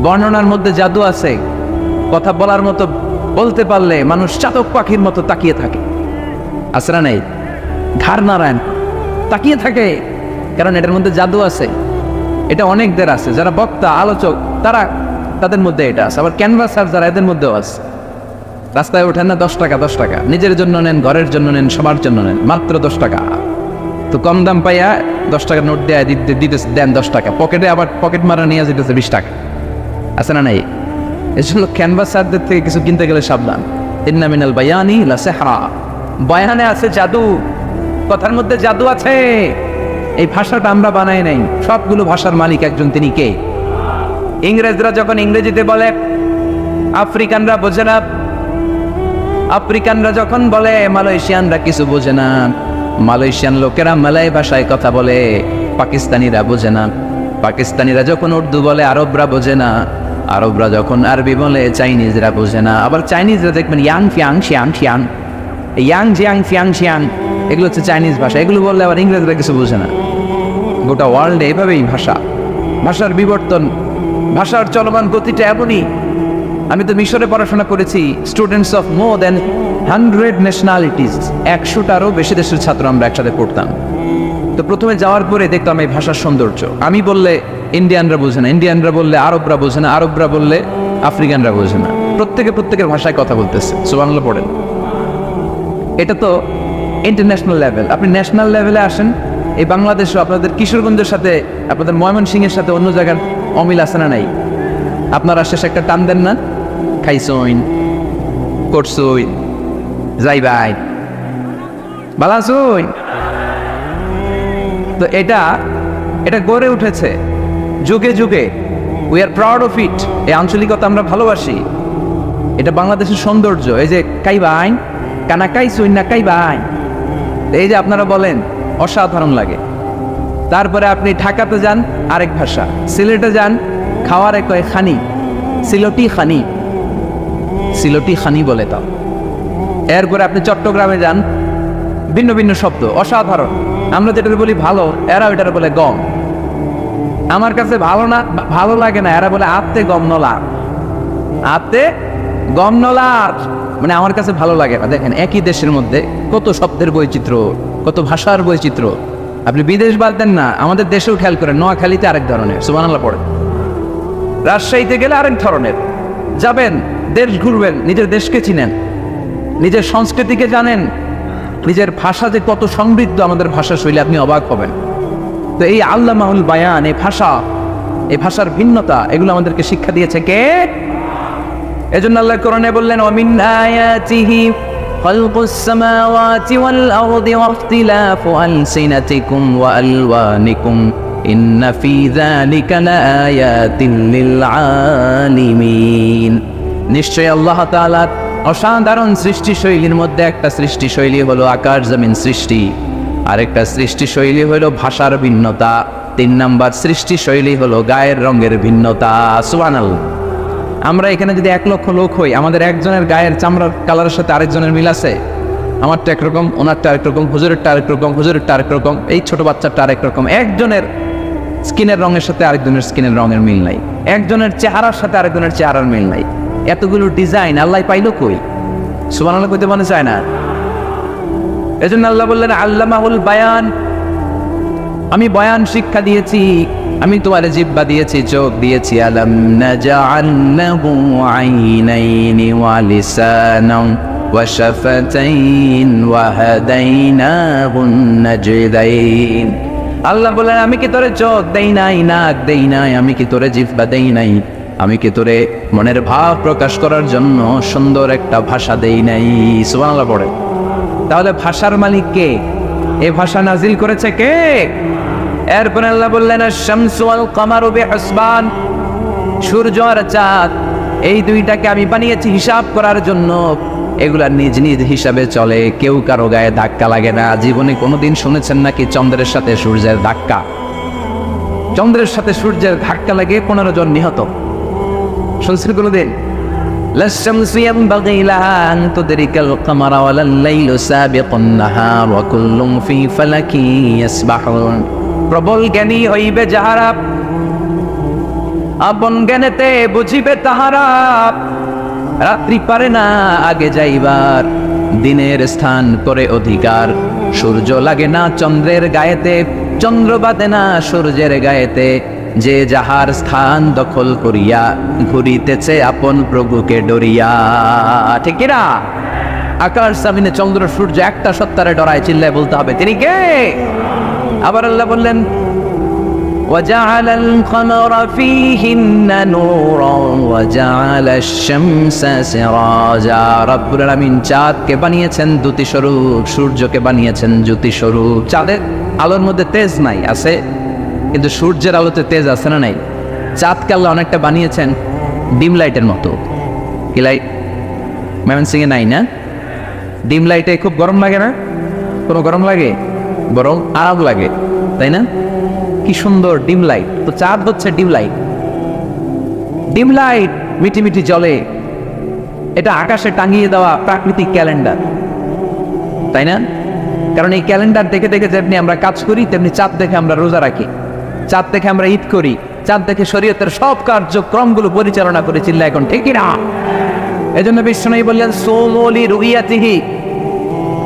বর্ণনার মধ্যে জাদু আছে। কথা বলার মতো, বলতে পারলে মানুষ চাতক পাখির মতো তাকিয়ে থাকে, আছে না নেই? ঘাড় নারায়ণ তাকিয়ে থাকে, কারণ এটার মধ্যে জাদু আছে। এটা অনেকদের আছে, যারা বক্তা আলোচক তাদের মধ্যে এটা আছে। আবার ক্যানভাসার যারা, এদের মধ্যেও আছে। রাস্তায় ওঠেন না 10 টাকা 10 টাকা, নিজের জন্য নেন, ঘরের জন্য নেন, সবার জন্য নেন, মাত্র 10 টাকা। তো কম দাম পাইয়া 10 টাকার নোট দেয় দিতেছে, দেন 10 টাকা, পকেটে আবার পকেট মারা নিয়ে যেতেছে 20 টাকা, আছে না নাই? এই জন্য ক্যানভাসারদের থেকে কিছু কিনতে গেলে সাবধান। ইন্না মিনাল বায়ানি লা সিহরা, বয়ানে আছে জাদু, কথার মধ্যে জাদু আছে। এই ভাষাটা আমরা বানাই নাই, সবগুলো ভাষার মালিক একজন, তিনি কে? ইংরেজরা যখন ইংরেজিতে বলে আফ্রিকানরা বোঝে না, আফ্রিকানরা যখন বলে মালয়েশিয়ানরা কিছু বোঝে না, মালয়েশিয়ান লোকেরা মালয় ভাষায় কথা বলে, পাকিস্তানিরা বোঝে না, পাকিস্তানিরা যখন উর্দু বলে আরবরা বোঝে না, আরবরা যখন আরবি বলে চাইনিজরা বোঝে না। আবার চাইনিজরা দেখবেন ইয়াং ফিয়াং শিয়াং শিয়াং, ইয়াং জিয়াং ফিয়াং শিয়াং, এগুলো হচ্ছে চাইনিজ ভাষা। এগুলো বললে আবার ইংরেজরা কিছু বোঝে না। গোটা ওয়ার্ল্ডে এভাবেই ভাষার বিবর্তন, ভাষার চলমান গতিটা এমনই। আমি তো মিশরে পড়াশোনা করেছি, students of more than 100 nationalities, 100টারও বেশি দেশের ছাত্র আমরা একসাথে পড়তাম। তো প্রথমে যাওয়ার পরে দেখতাম এই ভাষার সৌন্দর্য। আমি বললে ইন্ডিয়ানরা বোঝে না, ইন্ডিয়ানরা বললে আরবরা বোঝে না, আরবরা বললে আফ্রিকানরা বোঝে না। প্রত্যেকের ভাষায় কথা বলতেছে, সুবহানাল্লাহ পড়েন। এটা তো ইন্টারন্যাশনাল লেভেল। আপনি ন্যাশনাল লেভেলে আসেন, এই বাংলাদেশও আপনাদের কিশোরগঞ্জের সাথে, আপনাদের ময়মনসিংহের সাথে অন্য জায়গার অমিল আছে না নাই? আপনারা শেষে একটা টান দেন না, খাইছইন, করছইন, যাইবাই, বালাসইন। তো এটা গড়ে উঠেছে যুগে যুগে। We are proud of it. এই আঞ্চলিকতা আমরা ভালোবাসি, এটা বাংলাদেশের সৌন্দর্য। এই যে কাইবাইন, কানা কাইছইন না কাইবাইন, এই যে আপনারা বলেন, অসাধারণ লাগে। তারপরে আপনি ঢাকাতে যান, আরেক ভাষা। সিলেটে যান, খাওয়ার এক খানি, সিলটি খানি, সিলটি খানি বলে তাও। এরপরে আপনি চট্টগ্রামে যান, ভিন্ন ভিন্ন শব্দ, অসাধারণ। আমরা যেটা বলি ভালো, এরা ওইটার বলে গম। আমার কাছে ভালো না, ভালো লাগে না, এরা বলে আত্তে গম নলার, আত্তে গম নলার, মানে আমার কাছে ভালো লাগে না। দেখেন একই দেশের মধ্যে কত শব্দের বৈচিত্র্য, কত ভাষার বৈচিত্র্য। আপনি বিদেশ বাদ দেন না, আমাদের দেশেও খেয়াল করেন, নোয়াখালীতে আরেক ধরনের, সুবহানাল্লাহ পড়ে। রাজশাহীতে গেলে আরেক ধরনের। যাবেন, দেশ ঘুরবেন, নিজের দেশকে চিনেন, নিজের সংস্কৃতিকে জানেন, নিজের ভাষা যে কত সমৃদ্ধ, আমাদের ভাষা শৈলী, আপনি অবাক হবেন। তো এই আল্লামাউল বায়ান, এই ভাষার ভিন্নতা, এগুলো আমাদেরকে শিক্ষা দিয়েছে কে? এজন্য আল্লাহ কোরআনে বললেন ওয়ামিন আয়াতিহি খালকুস সামাওয়াতি ওয়াল আরদি ওয়াখতিলাফু আলসিনাতিকুম ওয়া আলওয়ানিকুম ইন্না ফি যালিকা লাআয়াতিন লিল আলিমিন। নিশ্চয় আল্লাহ তাআলা অসাধারণ সৃষ্টিশৈলীর মধ্যে একটা সৃষ্টিশৈলী হলো আকাশ জমিন সৃষ্টি, আরেকটা সৃষ্টিশৈলী হলো ভাষার ভিন্নতা, 3 নাম্বার সৃষ্টিশৈলী হলো গায়ের রঙের ভিন্নতা। সুবহানাল্লাহ। আমরা এখানে যদি 1 লক্ষ লোক হই, আমাদের একজনের গায়ের চামড়ার কালারের সাথে আরেকজনের মিল আছে? আমারটা একরকম, ওনারটা আরেক রকম, হুজুরেরটা আরেক রকম, হুজুরেরটা আরেক রকম, এই ছোট বাচ্চাটা আরেক রকম। একজনের স্কিনের রঙের সাথে আরেকজনের স্কিনের রঙের মিল নাই, একজনের চেহারার সাথে আরেকজনের চেহারার মিল নাই। এতগুলো ডিজাইন আল্লাহ পাইলো কই? সুবহানাল্লাহ কইতে মনে চায় না। এজন্য আল্লাহ বললেন আল্লামাহুল বায়ান, আমি বয়ান শিক্ষা দিয়েছি, আমি তোমার জিহ্বা দিয়েছি, চোখ দিয়েছি। আলাম নাজআল লাহু আইনাইনি ওয়া লিসানান ওয়া শাফাতাইন ওয়া হাদাইনাহুন নাজদাইন। আল্লাহ বলেন আমি কি তোরে চোখ দেই নাই, নাক দেই নাই, আমি কি তোরে জিহ্বা দেই নাই, আমি কি তোরে মনের ভাব প্রকাশ করার জন্য সুন্দর একটা ভাষা দেই নাই? সুবহানাল্লাহ পড়ে। তাহলে ভাষার মালিক কে? এই ভাষা নাজিল করেছে কে? এরপর আল্লাহ বললেন আশ-শামসু ওয়াল কামারু বিহিসবান, সূর্য আর চাঁদ, এই দুইটাকে আমি বানিয়েছি হিসাব করার জন্য। এগুলা নিজ নিজ হিসাবে চলে, কেউ কারো গায়ে ধাক্কা লাগে না। জীবনে কোনোদিন শুনেছেন নাকি চন্দ্রের সাথে সূর্যের ধাক্কা? চন্দ্রের সাথে সূর্যের ধাক্কা লাগে 15 জন নিহত, শুনছেন কোনোদিন? لا الشمس ينبغي لها أن تدرك القمر ولا الليل سابق النهار وكل في فلك يسبحون। প্রবল জ্ঞানী হইবে যাহারা, আপন জ্ঞানেতে বুঝিবে তাহারা। রাত্রি পারে না আগে যাইবার, দিনের স্থান করে অধিকার। সূর্য লাগে না চন্দ্রের গায়েতে, চন্দ্র বাদে না সূর্যের গায়েতে। যে যাহার স্থান দখল করিয়া ঘুরিতেছে আপন প্রভুকে ডরিয়া। ঠিক কিনা? আকাশ জামিনে চন্দ্র সূর্য একটা সত্তারে ডরায়, চিল্লায় বলতে হবে তিনি কে। আবার আল্লাহ বললেন وجعل القمر فيهن نورا وجعل الشمس سراجا। রব্বুল আলামিন চাঁদকে বানিয়েছেন দ্যুতি স্বরূপ, সূর্যকে বানিয়েছেন জ্যোতি স্বরূপ। চাঁদের আলোর মধ্যে তেজ নাই, আছে, কিন্তু সূর্যের আলোতে তেজ আছে না নাই? চাঁদকে আল্লাহ অনেকটা বানিয়েছেন ডিম লাইটের মতো। কি লাইট? ময়মনসিংহে নাই না? ডিম লাইটে খুব গরম লাগে না? কোনো গরম লাগে? বরং আরাম লাগে, তাই না? কি সুন্দর ডিম লাইট। তো চাঁদ হচ্ছে ডিম লাইট। ডিম লাইট মিটি মিটি জ্বলে, এটা আকাশে টাঙিয়ে দেওয়া প্রাকৃতিক ক্যালেন্ডার, তাই না? কারণ এই ক্যালেন্ডার দেখে দেখে যেমনি আমরা কাজ করি, তেমনি চাঁদ দেখে আমরা রোজা রাখি, চাঁদ দেখে আমরা ঈদ করি, চাঁদ দেখে শরীয়তের সব কার্যক্রমগুলো পরিচালনা করে। চিল্লা এখন ঠিক না? এই জন্য বিষ্ণু বললেন সোমলি রুইয়াতিহি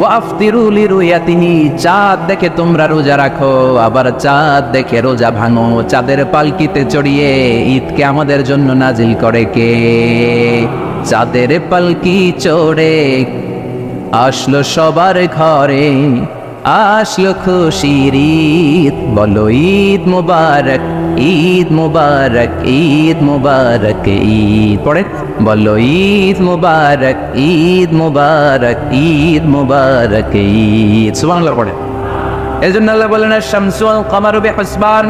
ওয়া আফতিরু লিরুয়াতিহি। চাঁদ দেখে তোমরা রোজা রাখো, আবার চাঁদ দেখে রোজা ভাঙো। চাঁদের পালকিতে চড়িয়ে ঈদকে আমাদের জন্য নাজিল করে কে? চাঁদের পালকি চড়ে আসলো সবার ঘরে, আসলো খুশির ঈদ। বলো ঈদ মুবারক, ঈদ মুবারক, ঈদ মুবারক, ঈদ। পড়ে বলো ঈদ মুবারক, ঈদ মুবারক, ঈদ মুবারক, ঈদ। সুবহানাল্লাহ পড়ে। এই জন্য আল্লাহ বলেন আশ-শামসু ওয়াল কামারু বিহুসবান।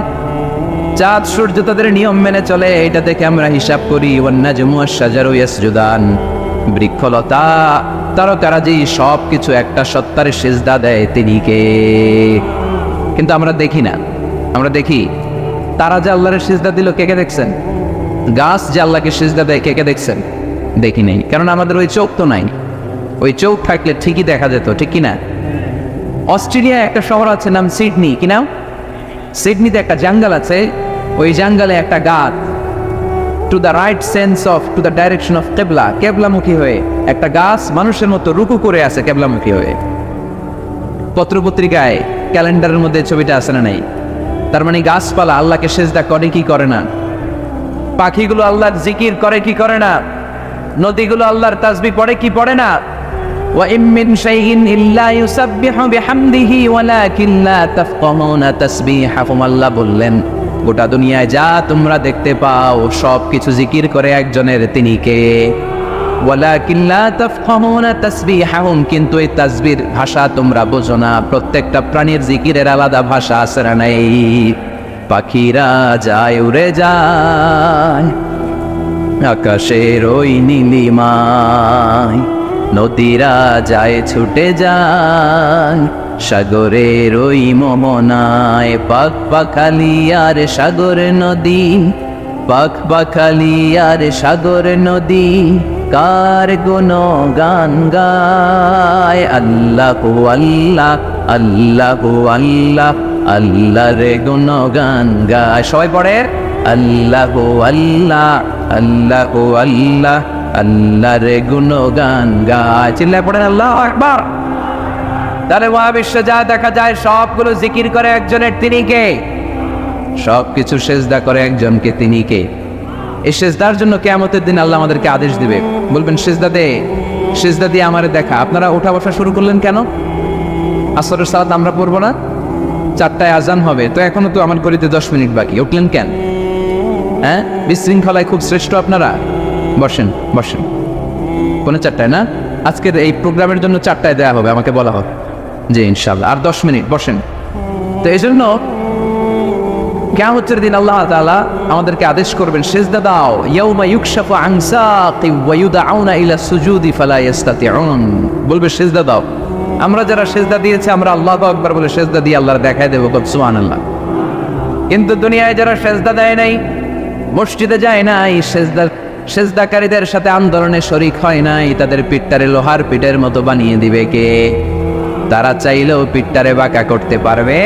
চাঁদ সূর্য তাদের নিয়ম মেনে চলে, এটা দেখে আমরা হিসাব করি। ওয়ান নাজমু ওয়াশ-শাজারু ইয়াসজুদান। বৃক্ষলতা তারকারাজি সব কিছু একটা সত্তারে সিজদা দেয়, তিনি কে? কিন্তু আমরা দেখি না। আমরা দেখি তারা যে আল্লাহর সিজদা দিল, কে কে দেখছেন? গাছ যে আল্লাহকে সিজদা দেয়, কে কে দেখছেন? দেখি নাই, কারণ আমাদের ওই চোখ তো নাই। ওই চোখ থাকলে ঠিকই দেখা যেত, ঠিক কিনা? অস্ট্রেলিয়ায় একটা শহর আছে নাম সিডনি, কি নাম? সিডনিতে একটা জঙ্গল আছে, ওই জঙ্গলে একটা গাছ to the right sense of to the direction of কেবলা, কেবলামুখী হয়ে একটা গাছ মানুষের মতো রুকু করে আছে কেবলামুখী হয়ে। পত্রপত্রিকায় ক্যালেন্ডারের মধ্যে ছবিটা আছে না নাই? তার মানে গাছপালা আল্লাহকে সিজদা করে কি করে না? পাখিগুলো আল্লাহর জিকির করে কি করে না? নদীগুলো আল্লাহর তাসবিহ পড়ে কি পড়ে না? ওয়া ইম মিন শাইইন ইল্লা ইউসাব্বিহু বিহামদিহি ওয়ালাকিন লা তাফকাহুনা তাসবিহাহুম। আল্লাহ বললেন গোটা দুনিয়ায় যা তোমরা দেখতে পাও সব কিছু জিকির করে একজনের, তিনি কে? ওয়ালাকিন লা তাফকাহুনা তাসবিহাহুম। কিন্তু এই তাসবির ভাষা তোমরা বোঝো না। প্রত্যেকটা প্রাণীর জিকিরের আলাদা ভাষা আছে না নাই? পাখিরা যায় উড়ে যায় আকাশের ওই নীলিমায়, নদীরা যায় ছুটে যায় সাগরের ওই মোহনায়। পাখ পাখালি আর সাগর নদী, পাখ পাখালি আর সাগর নদী কার গুণগান গায়। আল্লাহু আল্লাহ, আল্লাহু আল্লাহ, আল্লাহর গুণগান গায়। সবাই পড়ে আল্লাহু আল্লাহ, আল্লাহু আল্লাহ, আল্লাহর গুণগান গায়। চিল্লায় পড়েন আল্লাহু আকবার। তাহলে মহাবিশ্বে যা দেখা যায় সবগুলো জিকির করে একজনের, তিনি কে? সবকিছু সেজদা করে একজনকে, তিনি কে? এই সেজদার জন্য কিয়ামতের দিন আল্লাহ আমাদেরকে আদেশ দিবে, বলবেন সেজদা দে, সেজদা দিয়ে আমারে দেখা। আপনারা ওঠা বসা শুরু করলেন কেন? আসরের সালাত আমরা পড়বো না? 4টায় আজান হবে, তো এখনো তো আমার গড়িতে 10 মিনিট বাকি, উঠলেন কেন? হ্যাঁ, বিশৃঙ্খলায় খুব শ্রেষ্ঠ আপনারা। বসেন বসেন। পৌনে 4টায় না? আজকের এই প্রোগ্রামের জন্য 4টায় দেওয়া হবে, আমাকে বলা হবে যে ইনশাআল্লাহ আর 10 মিনিট বসেন। তো এই জন্য কিয়ামতের দিন আল্লাহ তাআলা আমাদেরকে আদেশ করবেন সিজদা দাও, ইয়াউমা ইউকশাফু আন সাকি ওয়া ইউদআউনা ইলা সুজুদি ফালা ইস্তাতিউন, বলবে সিজদা দাও। আমরা যারা সিজদা দিয়েছি আমরা আল্লাহু আকবার বলে সিজদা দিয়ে আল্লাহর দেখায় দেব, সুবহানাল্লাহ। কিন্তু দুনিয়ায় যারা সিজদা দেয় নাই, মসজিদে যায় নাই, সেজদাকারীদের সাথে আন্দোলনে শরীক হয় নাই, তাদের পিঠটারে লোহার পিঠের মতো বানিয়ে দিবে কে? তারা চাইলেও পিঠটারে বাঁকা করতে পারবে?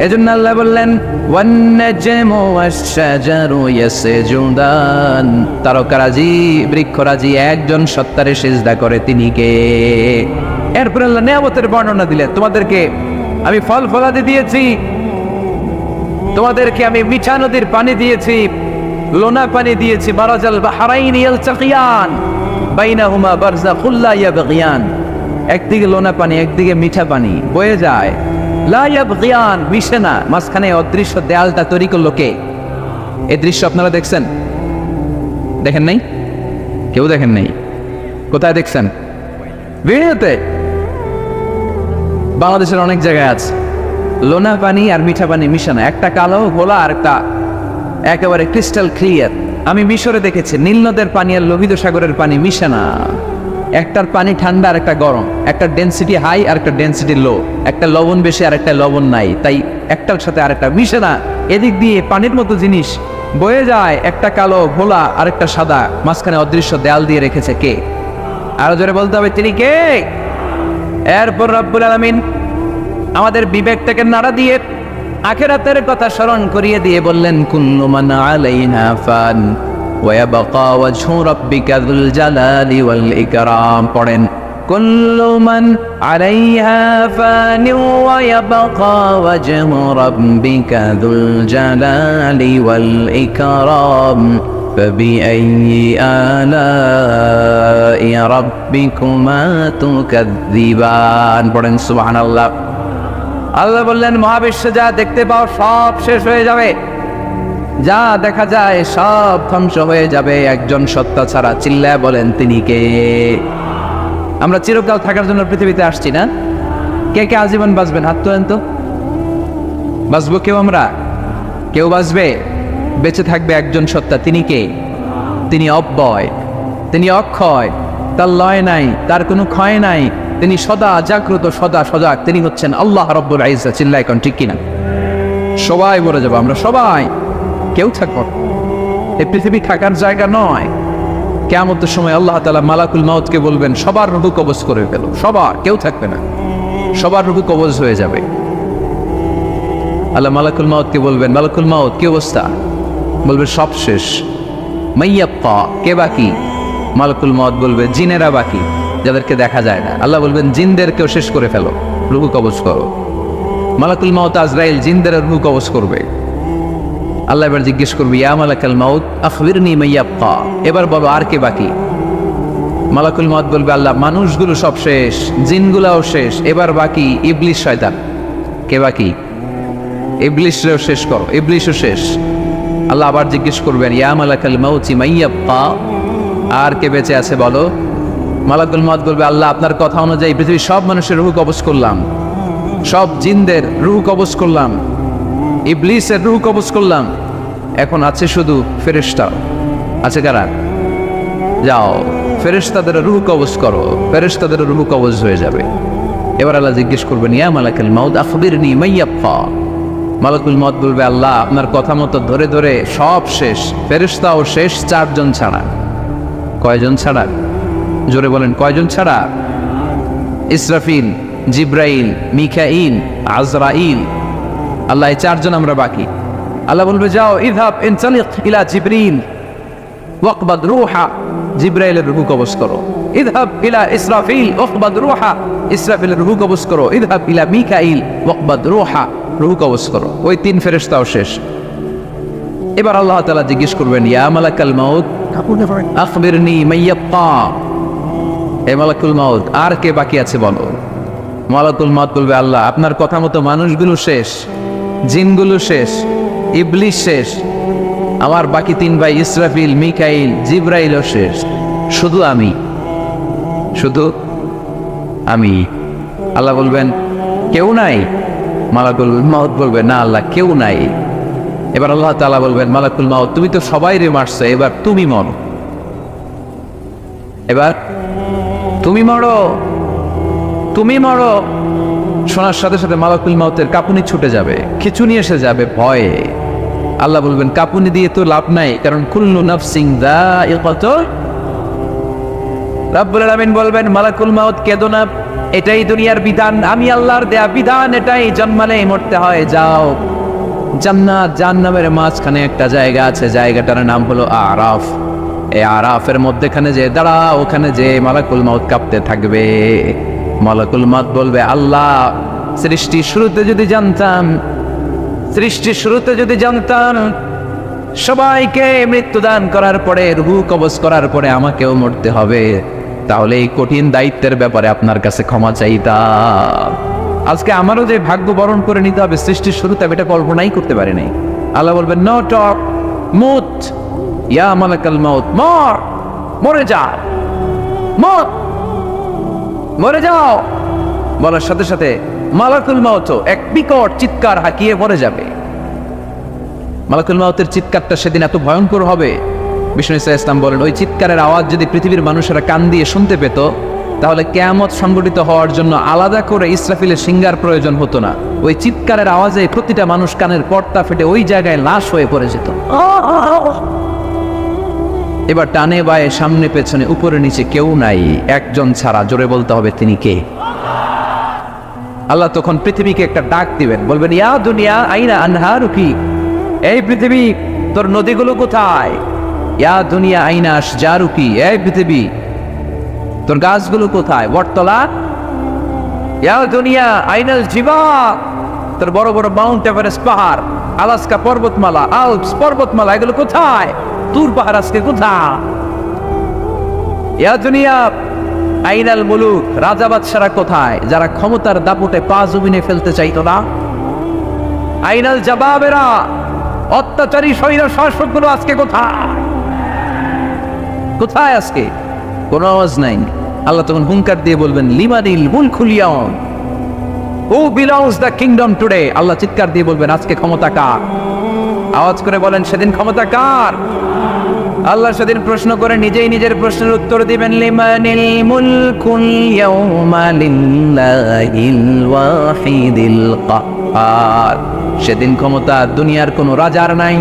এজন্য আল্লাহ বললেন ওয়ান-নাজমু ওয়াশ-শাজারু ইয়াসজুদান, তারকারাজি বৃক্ষরাজি একজন সত্তারে সিজদা করে, তিনি কে? এরপর আল্লাহ নিয়ামতের বর্ণনা দিলেন, তোমাদেরকে আমি ফল ফলাদি দিয়েছি, তোমাদেরকে আমি মিঠা নদীর পানি দিয়েছি, লোনা পানি দিয়েছি, মারাজাল বাহরাইনি ইয়ালতাকিয়ান বাইনাহুমা বারযাখুল লা ইয়াবগিয়ান, একদিকে লোনা পানি একদিকে মিঠা পানি বয়ে যায়, লা ইয়াবগিয়ান মিশে না, মাঝখানে অদৃশ্য দেয়ালটা তৈরি করলো কে? এই দৃশ্য আপনারা দেখছেন? দেখেন নাই? কেউ দেখেন নাই? কোথায় দেখছেন? ভিডিওতে। বাংলাদেশের অনেক জায়গায় আছে লোনা পানি আর মিঠা পানি মিশানো, একটা কালো ঘোলা আর একটা একেবারে ক্রিস্টাল ক্লিয়ার। আমি মিশরে দেখেছি নীল নদের পানি আর লোহিত সাগরের পানি মিশে না, একটার পানি ঠান্ডা আর একটা গরম, একটা ডেনসিটি হাই আর একটা ডেনসিটি লো, একটা লবণ বেশি আর একটা লবণ নাই, তাই একটার সাথে আর একটা মিশে না। এদিক দিয়ে পানির মতো জিনিস বয়ে যায়, একটা কালো ঘোলা আর একটা সাদা, মাঝখানে অদৃশ্য দেয়াল দিয়ে রেখেছে কে? আরো জোরে বলতে হবে, তিনি কে? এরপর রব্বুল আলামিন আমাদের বিবেকটাকে নাড়া দিয়ে আখিরাতের কথা স্মরণ করিয়ে দিয়ে বললেন কুল্লু মান আলাইহা ফান ওয়া ইয়াবকা ওয়াজহু রাব্বিকা যুল জালালি ওয়াল ইকরাম। পড়েন কুল্লু মান আলাইহা ফান ওয়া ইয়াবকা ওয়াজহু রাব্বিকা যুল জালালি ওয়াল ইকরাম فبأي آلاء ربكما تكذبان। পড়েন সুবহানাল্লাহ। আল্লাহ বললেন মহাবিশ্বে যা দেখতে পাও সব শেষ হয়ে যাবে, যা দেখা যায় সব ধ্বংস হয়ে যাবে একজন সত্তা ছাড়া। চিল্লায় বলেন তিনি কে? আমরা চিরকাল থাকার জন্য পৃথিবীতে আসছি না? কে কে আজীবন বাঁচবেন? হাত তোলেন তো। বাঁচবো কেউ? আমরা কেউ বাঁচবে? বেঁচে থাকবে একজন সত্তা, তিনি কে? তিনি অব্যয়, তিনি অক্ষয়, তার লয় নাই, তার কোনো ক্ষয় নাই, তিনি সদা জাগ্রত, সদা সজাগ, তিনি হচ্ছেন আল্লাহ রব্বুল ইজ্জত। চিল্লায় কোন ঠিক কিনা? সবাই মরে যাবো আমরা, সবাই, কেউ থাকবো। এই পৃথিবী থাকার জায়গা নয়। কিয়ামতের সময় আল্লাহ তাআলা মালাকুল মাউতকে বলবেন সবার রূহ কবজ করে ফেলো, সবার, কেউ থাকবে না, সবার রূহ কবজ হয়ে যাবে। আল্লাহ মালাকুল মাউতকে বলবেন মালাকুল মাউত কি অবস্থা? বলবে সব শেষ। মাইয়াব্বা, কে বাকি? মালাকুল মাউত বলবে জিনেরা বাকি, যাদেরকে দেখা যায় না। আল্লাহ বলবেন জিনদেরকেও শেষ করে ফেলো, রূহ কবজ করো। মালাকুল মাউত আজরাইল জিনদের রূহ কবজ করবে। আল্লাহ এবার জিজ্ঞেস করবে ইয়া মালাকাল মাউত আখবিরনি মাইয়াব্বা, এবার বলো আর কে বাকি? মালাকুল মাউত বলবে আল্লাহ মানুষগুলো সব শেষ, জিনগুলাও শেষ, এবার বাকি ইবলিস শয়তান। কে বাকি? ইবলিসও শেষ করো, ইবলিসও শেষ। আল্লাহ আবার জিজ্ঞেস করবেন ইয়া মালাকাল মাউতি মাইয়াব্বা, আর কে বেঁচে আছে বলো? মালাকুল মাউত বলবে আল্লাহ আপনার কথা অনুযায়ী পৃথিবীর সব মানুষের রূহ কবজ করলাম, সব জিনদের রূহ কবজ করলাম, ইবলিসের রূহ কবজ করলাম, এখন আছে শুধু ফেরেশতা। আছে কারা? যাও ফেরেশতাদের রূহ কবজ করো, ফেরেশতাদের রূহ কবজ হয়ে যাবে। এবার আল্লাহ জিজ্ঞেস করবেন ইয়া মালাকাল মাউত আখবিরনি মাইয়াব্বা। মালাকুল মাউত বলবে আল্লাহ আপনার কথা মতো ধরে ধরে সব শেষ, ফেরেশতাও শেষ, চারজন ছাড়া। কয়জন ছাড়া? জোরে বলেন কয়জন ছাড়া? ইসরাফিল, জিব্রাইল, মিকাইল, আজরাইল। আল্লাহ এই চারজন আমরা বাকি। আল্লাহ বলবে যাও ইযহাব ইনতালিক ইলা জিবরিল ওয়াকবাদ রূহা, জিব্রাইলের রূহ কবজ করো। ইযহাব ইলা ইসরাফিল ওয়াকবাদ রূহা, ইসরাফিলের রূহ কবজ করো। ইযহাব ইলা মিকাইল ওয়াকবাদ রূহা, রূহ কবজ করো। ওই তিন ফেরেশতাও শেষ। এবার আল্লাহ তাআলা জিজ্ঞেস করবেন ইয়া মালাকাল মাউত আখবিরনি মাইয়াব্বা, হে মালাকুল মাউত আর কে বাকি আছে বলো? মালাকুল মাউত বলবে আল্লাহ আপনার কথা মতো মানুষগুলো শেষ, জিনগুলো শেষ, ইবলিস শেষ, আমার বাকি তিন ভাই ইসরাফিল, মিকাইল, জিব্রাইলও শেষ, শুধু আমি, শুধু আমি। আল্লাহ বলবেন কেউ নাই? মালাকুল মাউত বলবে না আল্লাহ কেউ নাই। এবার আল্লাহ তাআলা বলবেন, মালাকুল মাউত তুমি তো সবাইরে মারছো, এবার তুমি মরো, এবার তুমি মরো, তুমি মরো। শোনার সাথে সাথে মালাকুল মাউতের কাঁপুনি ছুটে যাবে, খিঁচুনি এসে যাবে ভয়ে। আল্লাহ বলবেন, কাঁপুনি দিয়ে তো লাভ নাই, কারণ কুল্লু নাফসিন যায়িকাতুল। রব্বুল আলামিন বলবেন, মালাকুল মাউত কেঁদো না, এটাই দুনিয়ার বিধান, আমি আল্লাহর দেয়া বিধান, এটাই, জন্মালেই মরতে হয়। যাও, জান্নাত জাহান্নামের মাঝখানে একটা জায়গা আছে, জায়গাটার নাম হলো আরাফ। এই আরাফের মধ্যেখানে যে দাঁড়া, ওখানে যে মালাকুল মাউত কাঁপতে থাকবে। মালাকুল মাউত বলবে, আল্লাহ সৃষ্টির শুরুতে যদি জানতাম, সৃষ্টির শুরুতে যদি জানতাম সবাইকে মৃত্যুদান করার পরে, রূহ কবজ করার পরে আমাকেও মরতে হবে, তাহলে এই কঠিন দায়িত্বের ব্যাপারে আপনার কাছে ক্ষমা চাইতাম। আজকে আমারও যে ভাগ্য বরণ করে নিতে হবে সৃষ্টির শুরুতে, আমি এটা কল্পনাই করতে পারি নাই। আল্লাহ বলবেন, নো টক, মুত ইয়া মালাকাল মাউত, মর, মরে যাও, মর, মরে যাও। বলার সাথে সাথে মালাকুল মাউত এক বিকট চিৎকার হাঁকিয়ে মরে যাবে। মালাকুল মাউতের চিৎকারটা সেদিন এত ভয়ঙ্কর হবে, বিষ্ণু ইসা ইসলাম বলেন, ওই চিৎকারের আওয়াজ যদি পৃথিবীর মানুষেরা কান দিয়ে শুনতে পেত, তাহলে কিয়ামত সংগঠিত হওয়ার জন্য আলাদা করে ইসরাফিলের সিঙ্গার প্রয়োজন হতো না। ওই চিৎকারের আওয়াজে প্রতিটা মানুষ কানের পর্দা ফেটে ওই জায়গায় লাশ হয়ে পড়ে যেত। এবার টানে বায়ে, সামনে পেছনে, উপরে নিচে কেউ নাই, একজন ছাড়া। জোরে বলতে হবে, তিনি কে? আল্লাহ তখন পৃথিবীকে একটা ডাক দিবেন, বলবেন, ইয়া দুনিয়া আইনা আনহারুকি, এই পৃথিবী তোর নদীগুলো কোথায়? ইয়া দুনিয়া আইনা আশজারুকি, এই পৃথিবী তোর গাছগুলো কোথায়? বটতলা। ইয়া দুনিয়া আইনাল জিবাল, তোর বড় বড় মাউন্ট এভারেস্ট পাহাড়, আলাস্কা পর্বতমালা, আল্পস পর্বতমালা, এগুলো কোথায়? তুর পাহাড় আজকে কোথায়? ইয়া দুনিয়া আইনাল মুলুক, রাজা বাদশারা কোথায়, যারা ক্ষমতার দাপটে পা জমিনে ফেলতে চাইতো না? আইনাল জাবাবেরা, অত্যাচারী স্বৈর শাসকগুলো আজকে কোথায়? কোথায় আজকে? কোনো আওয়াজ নাই। আল্লাহ তখন হুঙ্কার দিয়ে বলবেন, লিমানিল মুলকুল ইয়াউম, who belongs the kingdom today. আল্লাহ চিৎকার দিয়ে বলবেন, আজকে ক্ষমতা কার? আওয়াজ করে বলেন, সেদিন ক্ষমতা কার? আল্লাহ সেদিন প্রশ্ন করে নিজেই নিজের প্রশ্নের উত্তর দিবেন, লিমানিল মুলকুল ইয়াউমা লিল্লাহিল ওয়াহিদিল কাহ্হার। সেদিন ক্ষমতা দুনিয়ার কোনো রাজার নাই,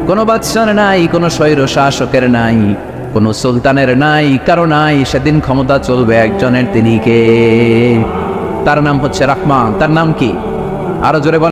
কোনো বাদশার নাই, কোনো স্বৈর শাসকের নাই, কোনো সুলতানের নাই, কারো নাই। সেদিন ক্ষমতা চলবে একজনের, তিনি কে? তার নাম হচ্ছে রহমান। তার নাম কি? আরো জোরে বলেন।